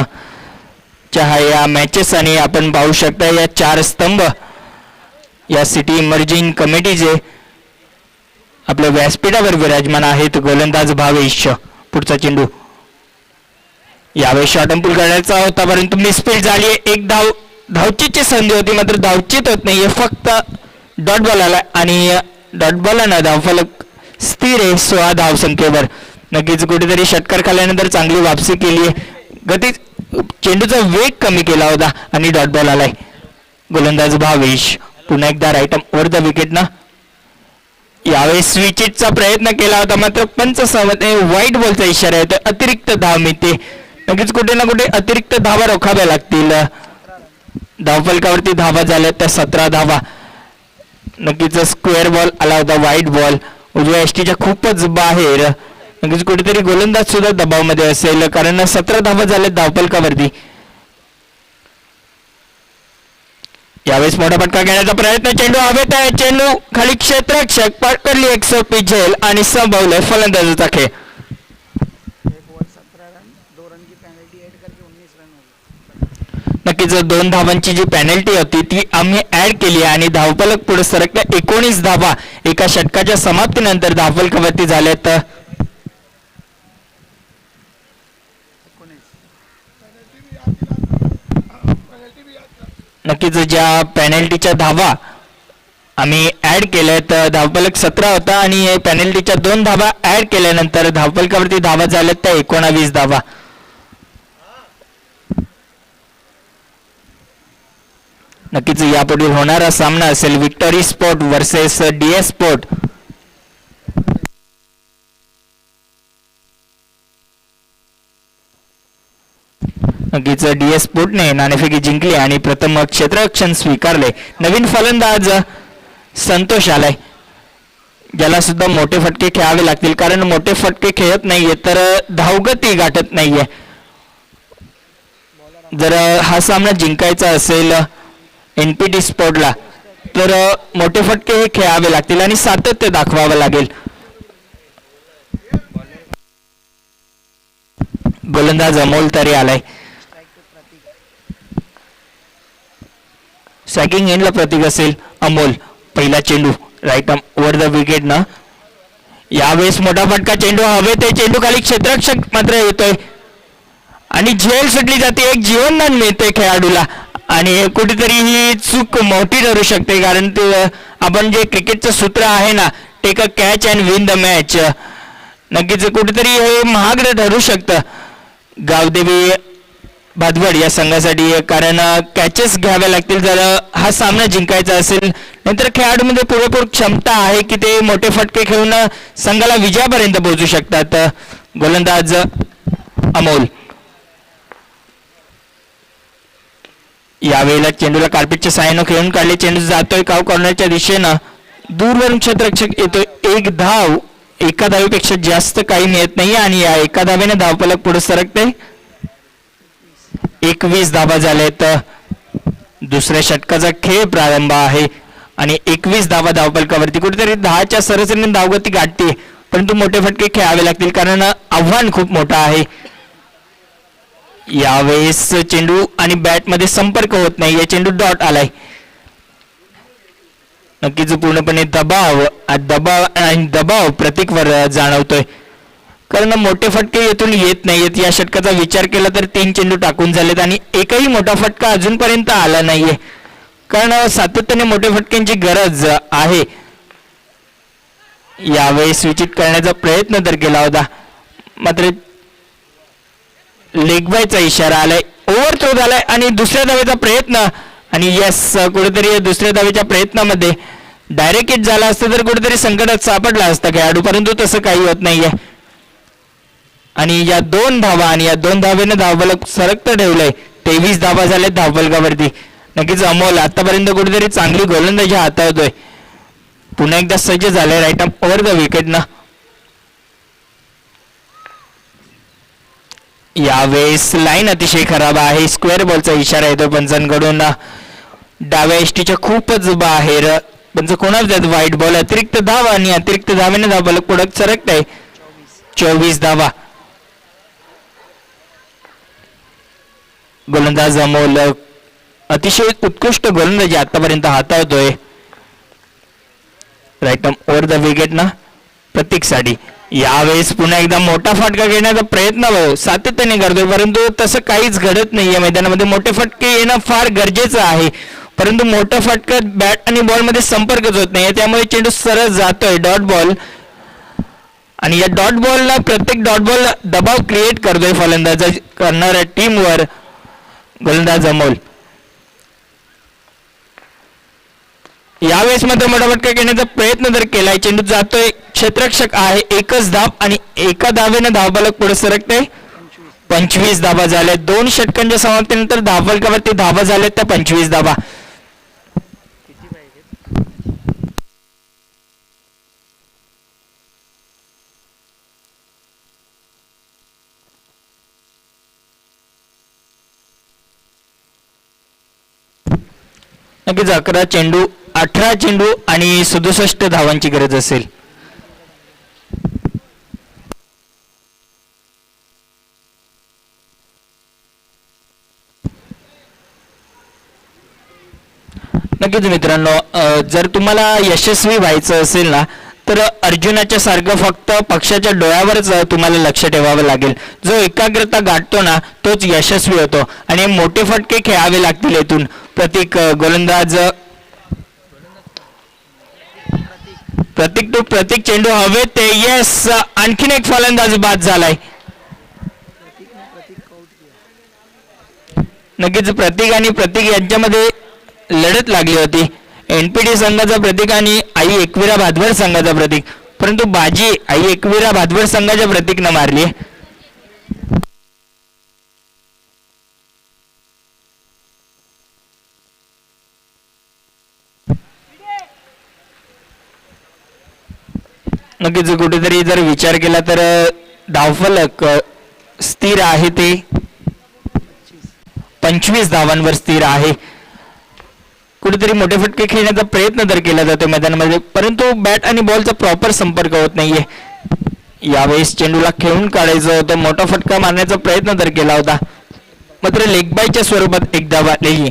Speaker 5: च्या या मॅचेस आणि आपण पाहू शकता या 4 स्तंभ या सिटी इमर्जिंग कमिटीचे आपल्या व्यासपीठावर विराजमान आहेत. गोलंदाज भावेश, पुढचा चेंडू यावेळेस शॉर्ट पूल करण्याचा होता, परंतु मिसफील्ड झाली. एक धावचीची संधी होती, मात्र धावचीत होत नाहीये, फक्त डॉट बॉल आला आणि डॉट बॉलानं धावफलक स्थिर आहे 16 धावसंख्येवर. नक्कीच कुठेतरी षटकार खाल्ल्यानंतर चांगली वापसी केली आहे, गती चेंडूचा वेग कमी केला होता आणि डॉट बॉल आलाय. गोलंदाज भावेश पुन्हा एकदा राईट आर्म ओव्हर द विकेटनं यावेळेस स्विचिटचा प्रयत्न केला होता, मात्र पंच सहमतीने व्हाईट बॉलचा इशारा येतो. अतिरिक्त धाव मिळते, नक्कीच कुठे ना कुठे अतिरिक्त धावा रोखाव्या लागतील. धावफलकावरती धावा झाल्या त्या 17 धावा. नक्कीच स्क्वेअर बॉल आला होता, व्हाईट बॉल उजव्या एसटीच्या खूपच बाहेर. नक्कीच कुठेतरी गोलंदाज सुद्धा दबावमध्ये असेल, कारण 17 धावा झाल्या धावफलकावरती. यावेळेस मोठा फटका घेण्याचा प्रयत्न, चेंडू हवेत आहे, चेंडू खाली क्षेत्ररक्षक पकडली एक सोपी झेल आणि संभवलंय फलंदाजाचा खेळ. नक्कीच 2 धावांची जी पेनल्टी होती ती आम्ही ऍड केली आणि धावफलक पुढे सरकल्या 19 धावा एका षटकाच्या समाप्तीनंतर धावफलकावरती झाल्यात. नक्कीच ज्या पेनल्टीच्या धावा आम्ही ऍड केल्यात, धावफलक 17 होता आणि पेनल्टीच्या 2 धावा ऍड केल्यानंतर धावफलकावरती धावा झाल्यात त्या 19 धावा. नक्कीच यापुढील होणारा सामना असेल victory sport versus DS sport. नक्कीच डीएस स्पोर्टने नाणेफेकी जिंकली आणि प्रथम क्षेत्ररक्षण स्वीकारले. नवीन फलंदाज संतोष आलाय, ज्याला सुद्धा मोठे फटके खेळावे लागतील, कारण मोठे फटके खेळत नाहीये तर धावगती गाठत नाहीये. जर हा सामना जिंकायचा असेल एनपीटी स्पोर्टला तर मोठे फटके हे खेळावे लागतील आणि सातत्य दाखवावं लागेल. गोलंदाज अमोल तरी आलाय. सॅकिंग एंडला प्रतीक असेल अमोल. पहिला चेंडू right arm over the wicket ना. यावेळेस मोठा फटका, चेंडू हवेत आहे, चेंडू खाली क्षेत्ररक्षक मात्र येतोय आणि झेल सुटली जाते. एक जीवनदान मिळतंय खेळाडूला आणि कुठेतरी ही चूक मोठी ठरू शकते, कारण ते आपण जे क्रिकेटचं सूत्र आहे ना, take a catch and win the match, नक्कीच कुठेतरी हे महाग ठरू शकतं गावदेवी भादवड या संघासाठी, कारण कॅचेस घ्याव्या लागतील जर हा सामना जिंकायचा असेल. नंतर खेळाडूमध्ये पुरेपूर क्षमता आहे की ते मोठे फटके खेळून संघाला विजयापर्यंत पोहोचू शकतात. गोलंदाज अमोल. यावेळेला चेंडूला कार्पेटच्या साहाय्यानं खेळून काढले, चेंडू जातोय काव कॉर्नरच्या दिशेनं, दूरवरून क्षेत्ररक्षक येतोय. एक धाव, एका धावेपेक्षा जास्त काही मिळत नाही आणि या एका धावेने धावफलक पुढे सरकते. 21 धावा झाल्यात. दुसऱ्या षटकाचा खेळ प्रारंभ आहे आणि 21 धावा धावफलकावरती. कुठेतरी 10च्या सरासरीने धावगती गाठते, परंतु मोठे फटके खेळावे लागतील कारण आव्हान खूप मोठं आहे. यावेळेस चेंडू आणि बॅट मध्ये संपर्क होत नाही, या चेंडू डॉट आलाय. नक्कीच पूर्णपणे दबाव प्रतीकवर जाणवतोय, कारण मोठे फटके येथून येत नाहीयेत. या षटकाचा विचार केला तर 3 चेंडू टाकून झालेत आणि एकही मोठा फटका अजूनपर्यंत आला नाहीये, कारण सातत्याने मोठे फटक्यांची गरज आहे. यावेळेस स्विचित करण्याचा प्रयत्न तर केला होता, मात्र लेग बायचा इशारा आलाय, ओव्हर थ्रो झालाय आणि दुसऱ्या धावेचा प्रयत्न आणि यस, कुठेतरी दुसऱ्या धावेच्या प्रयत्नामध्ये डायरेक्ट हिट झाला असतं तर कुठेतरी संकटात सापडला असता खेळाडू, परंतु तसं काही होत नाहीये. आणि या 2 धावा आणि या 2 धावेने धावफलक सरकतं ठेवलंय. 23 धावा झाल्यात धावफलकावरती. नक्कीच अमोल आतापर्यंत कुठेतरी चांगली गोलंदाजी हाताळतोय, पुन्हा एकदा सज्ज झालाय right arm over the wicket ना. यावेळेस लाईन अतिशय खराब आहे, स्क्वेअर बॉलचा इशारा येतो पंचांकडून. डाव्या एसटीच्या खूपच बाहेर पंच कोणाला व्हाईट बॉल, अतिरिक्त धावा आणि अतिरिक्त धावेने धावफलक पुढे सरकत आहे. 24 धावा. गोलंदाज अमोल अतिशय उत्कृष्ट गोलंदाजी आतापर्यंत हाताळतोय. Right arm over the wicket ना प्रतीकसाठी. यावेळेस पुन्हा एकदा मोठा फटका घेण्याचा प्रयत्न सातत्याने करतोय, परंतु तसं काहीच घडत नाहीये मैदानामध्ये. मोठे फटके येणं फार गरजेचं आहे, परंतु मोठा फटका बॅट आणि बॉल मध्ये संपर्कच होत नाहीये, त्यामुळे चेंडू सरळ जातोय डॉट बॉल. आणि या डॉट बॉलला प्रत्येक डॉट बॉल दबाव क्रिएट करतोय फलंदाज करणाऱ्या टीमवर. गोलंदाज अमोल. यावेळेस मात्र मोठा फटका घेण्याचा प्रयत्न तर केलाय, चेंडू जातोय, क्षेत्ररक्षक आहे, एकच धाव आणि एका धावेने धावफलक पुढे सरकते. 25 धावा झाल्या. 2 षटकांच्या समाप्तीनंतर धावफलकावरती धावा झाल्यात त्या 25 धावा. नक्कीच 18 चेंडू आणि 67 धावांची गरज असेल. नक्कीच मित्रांनो, जर तुम्हाला यशस्वी व्हायचं असेल ना तर अर्जुनाच्या सारखं फक्त पक्षाच्या डोळ्यावरच तुम्हाला लक्ष ठेवावं लागेल. जो एकाग्रता गाठतो ना तोच यशस्वी होतो आणि मोठे फटके खेळावे लागतील. येथून प्रतीक गोलंदाज प्रतीक चेंडू हवे ते येस, आणखीन एक फलंदाज बाद झालाय. नक्कीच प्रतीक आणि प्रतीक यांच्यामध्ये लढत लागली होती. एनपीटी संघाचा प्रतीक आणि आई एकविरा भादवड संघाचा प्रतीक, परंतु बाजी आई एकविरा भादवड संघाच्या प्रतीकनं मारली. नक्कीच कुठेतरी जर विचार केला तर धावफलक स्थिर आहे, ते 25 धावांवर स्थिर आहे. कुठेतरी मोठे फटके खेळण्याचा प्रयत्न तर केला जातो मैदानामध्ये, परंतु बॅट आणि बॉलचा प्रॉपर संपर्क होत नाहीये. यावेळेस चेंडूला खेळून काढायचं होतं, मोठा फटका मारण्याचा प्रयत्न तर केला होता, मात्र लेग बायच्या स्वरूपात एक धाव आलेली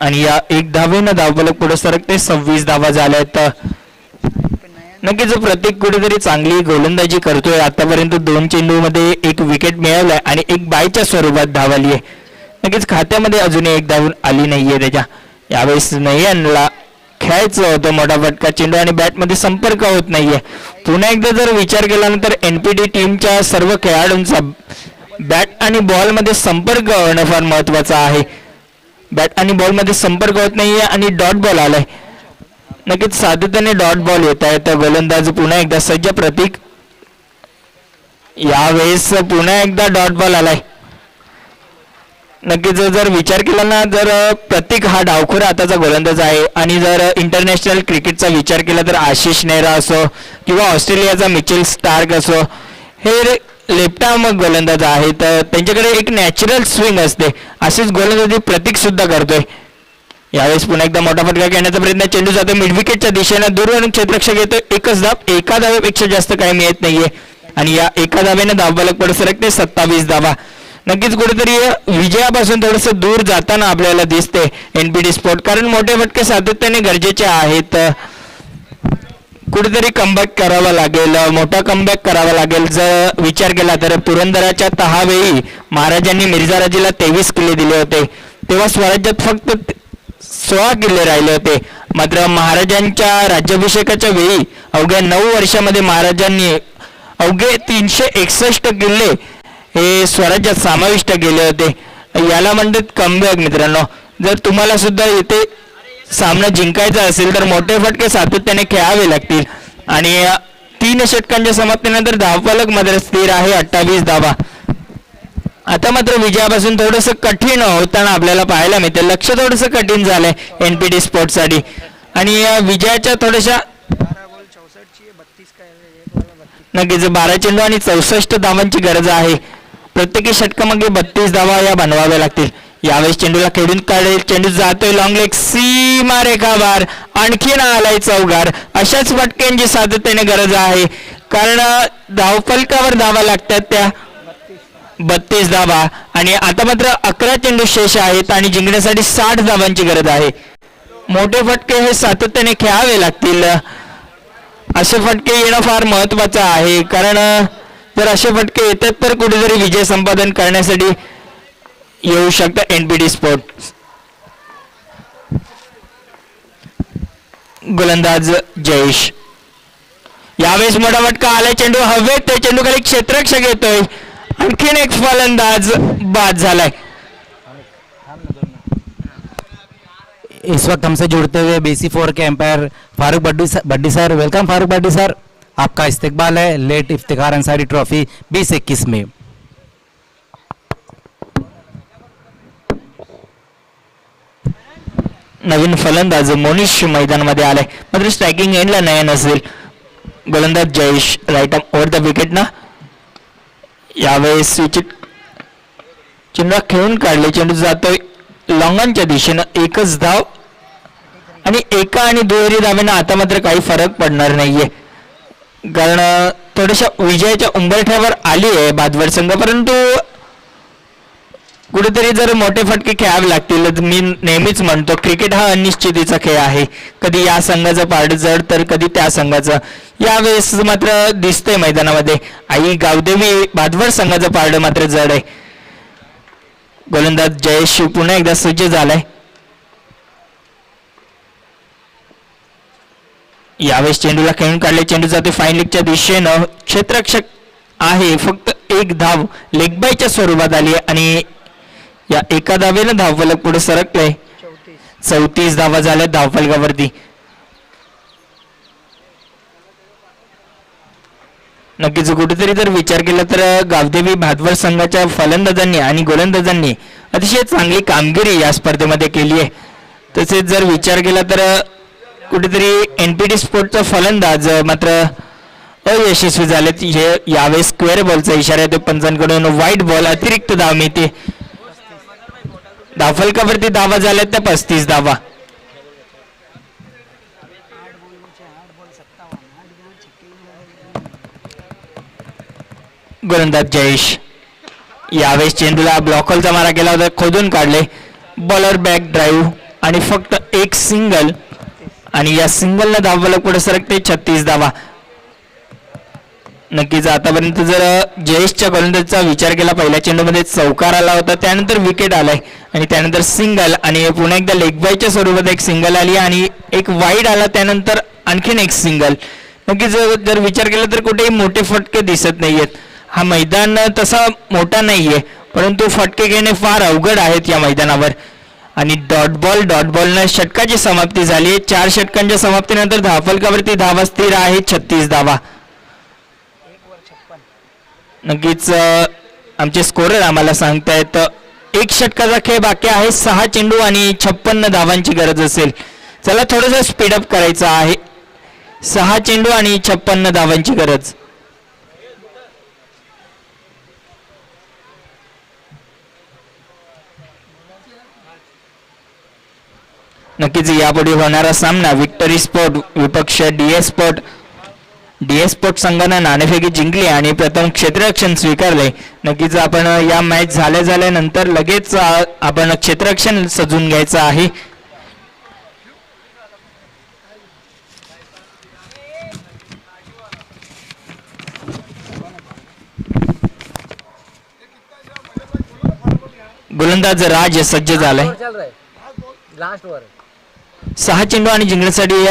Speaker 5: आणि या एक धावेनं धावफलक पुढे सरकते. 26 धावा झाल्या आहेत. नक्कीच प्रतीक कुठेतरी चांगली गोलंदाजी करतोय. आतापर्यंत 2 चेंडूमध्ये 1 विकेट मिळवलाय आणि 1 बायच्या स्वरूपात धाव आली आहे. नक्कीच खात्यामध्ये अजूनही 1 धाव आली नाहीये त्याच्या. यावेळेस नयनला खेळायचं होतं मोठा फटका, चेंडू आणि बॅटमध्ये संपर्क होत नाहीये. पुन्हा एकदा जर विचार केल्यानंतर एनपीटी टीमच्या सर्व खेळाडूंचा बॅट आणि बॉलमध्ये संपर्क होणं फार महत्वाचं आहे. बॅट आणि बॉलमध्ये संपर्क होत नाहीये आणि डॉट बॉल आलाय. नक्कीच सातत्याने डॉट बॉल येत आहे. तर गोलंदाज पुन्हा एकदा सज्ज प्रतीक, यावेळेस पुन्हा एकदा डॉट बॉल आलाय. नक्कीच जर विचार केला ना, जर प्रतीक हा डावखोर हाताचा गोलंदाज आहे आणि जर इंटरनॅशनल क्रिकेटचा विचार केला तर आशिष नेहरा असो किंवा ऑस्ट्रेलियाचा मिचेल स्टार्क असो, हे लेफ्ट आर्म गोलंदाज आहे, तर त्यांच्याकडे एक नॅचरल स्विंग असते. अशीच गोलंदाजी प्रतीक सुद्धा करतोय. यावेळेस पुन्हा एकदा मोठा फटका घेण्याचा प्रयत्न, चेंडू जातो मिड विकेटच्या दिशेने, दूरवरून क्षेत्ररक्षक येतोय. एकच धाव, एका धावेपेक्षा जास्त काही मिळत नाहीये आणि या एका धावेने धावफलक पुढे सरकते. 27 धावा. नक्कीच कुठेतरी विजयापासून थोडस दूर जाताना आपल्याला दिसते एनपीटी स्पोर्ट, कारण मोठे फटके सातत्याने गरजेचे आहेत. कुठेतरी कमबॅक करावा लागेल, मोठा कमबॅक करावा लागेल. जर विचार केला तर पुरंदराच्या तहावेळी महाराजांनी मिर्झाराजीला 23 किल्ले दिले होते, तेव्हा स्वराज्यात फक्त 16 किल्ले राहिले होते. मात्र महाराजांच्या राज्याभिषेकाच्या वेळी अवघ्या 9 वर्षामध्ये महाराजांनी अवघे 361 किल्ले हे स्वराज्यात समाविष्ट केले होते. याला म्हणतात कमबॅक. मित्रांनो, जर तुम्हाला सुद्धा इथे सामना जिंकायचा असेल तर मोठे फटके सातत्याने खेळावे लागतील आणि 3 षटकांच्या समाप्तीनंतर धावफलक मात्र स्थिर आहे 28 धावा. आता मात्र विजयापासून थोडंसं कठीण होताना आपल्याला पाहायला मिळते. लक्ष थोडंसं कठीण झालंय एनपीटी स्पोर्ट्ससाठी आणि विजयाच्या थोड्याशा नक्कीच 12 चेंडू आणि 64 धावांची गरज आहे. प्रत्येकी षटकामागे 32 धावा या बनवाव्या लागतील. यावेळेस चेंडूला खेळून काढेल, चेंडू जातोय लॉंग लेग, सीमा रेखा बार, आणखीन आलाय चौकार. अशाच फटक्यांची सातत्याने गरज आहे, कारण धावफलकावर धावा लागतात त्या 32 धावा आणि आता मात्र 11 चेंडू शेष आहेत आणि जिंकण्यासाठी 60 धावांची गरज आहे. मोठे फटके हे सातत्याने खेळावे लागतील. असे फटके येणं फार महत्वाचं आहे, कारण जर असे फटके येतात तर कुठेतरी विजय संपादन करण्यासाठी येऊ शकतं एनपीटी स्पोर्ट्स. गोलंदाज जयेश, यावेळेस मोठा फटका आलाय, चेंडू हवेत, ते चेंडू खाली क्षेत्ररक्षक येतोय, आणखीन एक फलंदाज बाद झालाय.
Speaker 1: इस वक्त हमसे जुड़ते हुए BC4 के एम्पायर फारूक बड्डी सर, वेलकम फारूक बड्डी सर, आपका इस्तकबाल है लेट इफ्तिखार अंसारी ट्रॉफी 2021 में.
Speaker 5: नवीन फलंदाज मोनिश मैदानामध्ये आलाय, मात्र स्ट्रायकिंग एंडला नयन असेल. गोलंदाज Jayesh right arm over the wicket ना. यावेळेस चेंडूला खेळून काढले, चेंडू जातोय लॉंगॉनच्या दिशेनं, एकच धाव आणि एका आणि दुहेरी धावेनं आता मात्र काही फरक पडणार नाहीये, कारण थोड्याशा विजयाच्या उंबरठ्यावर आली आहे भादवड संघ. परंतु कुठेतरी जर मोठे फटके खेळावे लागतील. मी नेहमीच म्हणतो क्रिकेट हा अनिश्चितीचा खेळ आहे, कधी या संघाचं पारड जड तर कधी त्या संघाचं. यावेळेस मात्र दिसतंय मैदानामध्ये आई गावदेवी भादवड संघाचं पारड मात्र जड आहे. गोलंदाज जयेश पुन्हा एकदा सज्ज झालाय. यावेळेस चेंडूला खेळून काढले, चेंडू जाते फाईन लेगच्या दिशेनं, क्षेत्ररक्षक आहे, फक्त एक धाव लेग बायच्या स्वरूपात आली आणि या एका धावेनं धावफलक पुढे सरकलंय. 34 धावा झाल्या धावफलकावरती. नक्कीच कुठेतरी जर विचार केला तर गावदेवी भादवड संघाच्या फलंदाजांनी आणि गोलंदाजांनी अतिशय चांगली कामगिरी या स्पर्धेमध्ये केली आहे. तसेच जर विचार केला तर कुठेतरी NPT स्पोर्टचा फलंदाज मात्र अयशस्वी झालेत. हे यावेळेस स्क्वेअर बॉलचा इशारा येतो पंचांकडून, व्हाईट बॉल, अतिरिक्त धाव मिळते. धावफलकावरती धावा झाल्यात त्या 35 धावा. गोलंदाज जयेश यावेळेस चेंडूला ब्लॉकलचा मारा केला होता, खोदून काढले, बॉलर बॅक ड्राईव्ह आणि फक्त एक सिंगल आणि या सिंगलला धावफलक पुढे सरकते 36 धावा. नक्कीच आतापर्यंत जर जयेशच्या गोलंदाजीचा विचार केला, पहिल्या चेंडूमध्ये चौकार आला होता, त्यानंतर विकेट आलाय आणि त्यानंतर सिंगल आणि पुन्हा एकदा लेग बायच्या स्वरूपात एक सिंगल आली आणि एक वाईड आला, त्यानंतर आणखीन एक सिंगल. नक्कीच जर विचार केला तर कुठेही मोठे फटके दिसत नाहीयेत. हा मैदान तसा मोठा नाहीये, परंतु फटके घेणे फार अवघड आहेत या मैदानावर. आणि डॉट बॉलनं षटकाची समाप्ती झाली आहे. 4 षटकांच्या समाप्तीनंतर धावफलकावरती धावा स्थिर आहे 36 धावा. नक्कीच आमचे स्कोरर आम्हाला सांगतायत 1 षटकाचा खेळ बाकी आहे, 6 चेंडू आणि 56 धावांची गरज असेल. चला थोडंसं स्पीडअप करायचं आहे. 6 चेंडू आणि 56 धावांची गरज. नक्कीच यापुढे होणारा सामना विक्टरी स्पोर्ट विपक्ष DS स्पोर्ट संघानं नाणेफेकी जिंकली आणि प्रथम क्षेत्ररक्षण स्वीकारले. नक्कीच आपण या मॅच झाल्यानंतर लगेच आपण क्षेत्ररक्षण सजून घ्यायचं आहे. गोलंदाज राज सज्ज झालाय. 6 चेंडू आणि जिंकण्यासाठी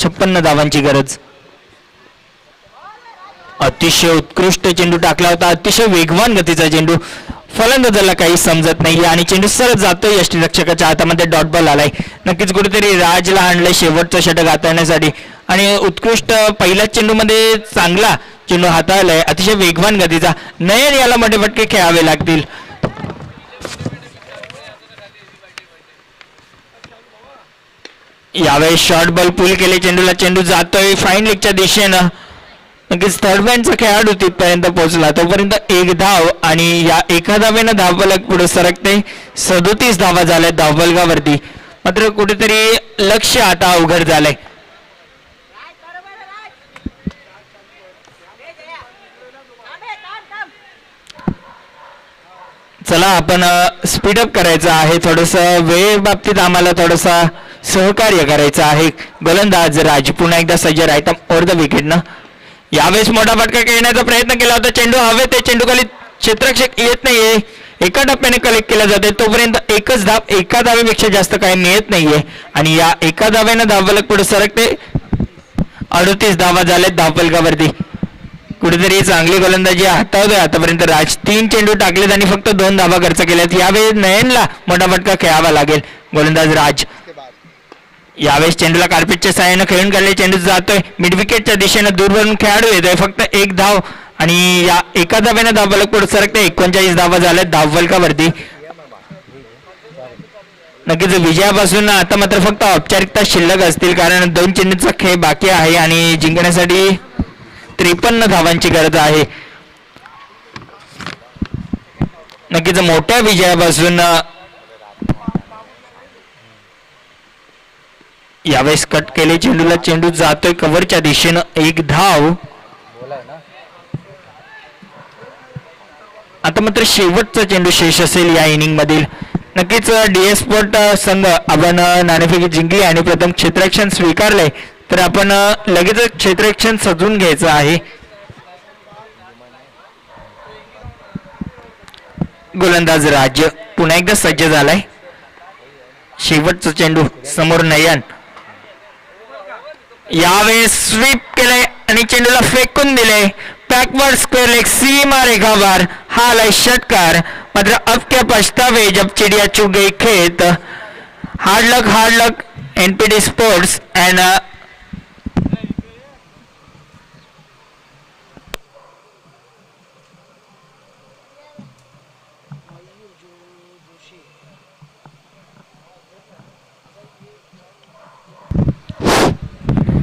Speaker 5: 56 धावांची गरज. अतिशय उत्कृष्ट चेंडू टाकला होता, अतिशय वेगवान गतीचा चेंडू, फलंदाजाला काही समजत नाहीये आणि चेंडू सरळ जातोय यष्टीरक्षकाच्या हातामध्ये. डॉट बॉल आलाय. नक्कीच कुठेतरी राजला आणलंय शेवटचं षटक हाताळण्यासाठी आणि उत्कृष्ट पहिल्याच चेंडूमध्ये चांगला चेंडू हाताळलाय, अतिशय वेगवान गतीचा. नयन याला मोठे फटके खेळावे लागतील. यावेळेस शॉर्ट बॉल पुल केले चेंडूला, चेंडू जातोय फाईन लेगच्या दिशेनं. नक्कीच थर्ड बँडचा खेळाडू तिथपर्यंत पोहोचला, तोपर्यंत 1 धाव आणि या एका धावेनं धावफलक पुढे सरकते. 37 धावा झाल्या धावफलकावरती. मात्र कुठेतरी लक्ष आता अवघड झालंय. चला आपण स्पीडअप करायचं आहे, थोडंसं वेळ बाबतीत आम्हाला थोडंसं सहकार्य करायचं आहे. गोलंदाज राज पुन्हा एकदा सज्ज राहता ओव्हर द विकेटनं. यावेळेस मोठा फटका खेळण्याचा प्रयत्न केला होता, चेंडू हवे ते चेंडू खाली क्षेत्ररक्षक येत नाहीये, एका टप्प्याने कलेक्ट केला जाते, तोपर्यंत एकच धाव, एका धावेपेक्षा जास्त काही मिळत नाहीये आणि या एका धाव्यानं धावफलक पुढे सरकते. 38 धावा झाल्यात धावफलकावरती. कुठेतरी चांगली गोलंदाजी हाताळतोय आतापर्यंत राज. 3 चेंडू टाकलेत आणि फक्त 2 धावा खर्च केल्यात. यावेळी नयनला मोठा फटका खेळावा लागेल. गोलंदाज राज यावेळेस चेंडूला कार्पेटच्या साहाय्यानं खेळून काढले, चेंडू जातोय मिड विकेटच्या दिशेनं, दूरवरून खेळाडू येतोय, फक्त 1 धाव आणि या एका धाव्यानं धावफलक पुढे सरकते. 39 धावा झाल्यात धावफलकावरती. नक्कीच विजयापासून आता मात्र फक्त औपचारिकता शिल्लक असतील, कारण 2 चेंडूचा खेळ बाकी आहे आणि जिंकण्यासाठी 53 धावांची गरज आहे. नक्कीच मोठ्या विजयापासून यावेळेस कट केले चेंडूला, चेंडू जातोय कव्हरच्या दिशेनं, एक धाव. आता मात्र शेवटचा चेंडू शेष असेल या इनिंग मधील. नक्कीच डीएस स्पोर्ट संघ आपण नाणेफेकी जिंकली आणि प्रथम क्षेत्ररक्षण स्वीकारले, तर आपण लगेचच क्षेत्ररक्षण सजून घ्यायचं आहे. गोलंदाज राज्य पुन्हा एकदा सज्ज झालाय. शेवटचा चेंडू समोर नयन, यावेळेस स्वीप केले आणि चेंडूला फेकून दिले. बॅकवर्ड स्क्वेअर लेग सीमा रेखावर हा आलाय षटकार. मात्र अब क्या पछतावे जब चिड़िया चुग गई खेत. Hard luck NPD sports and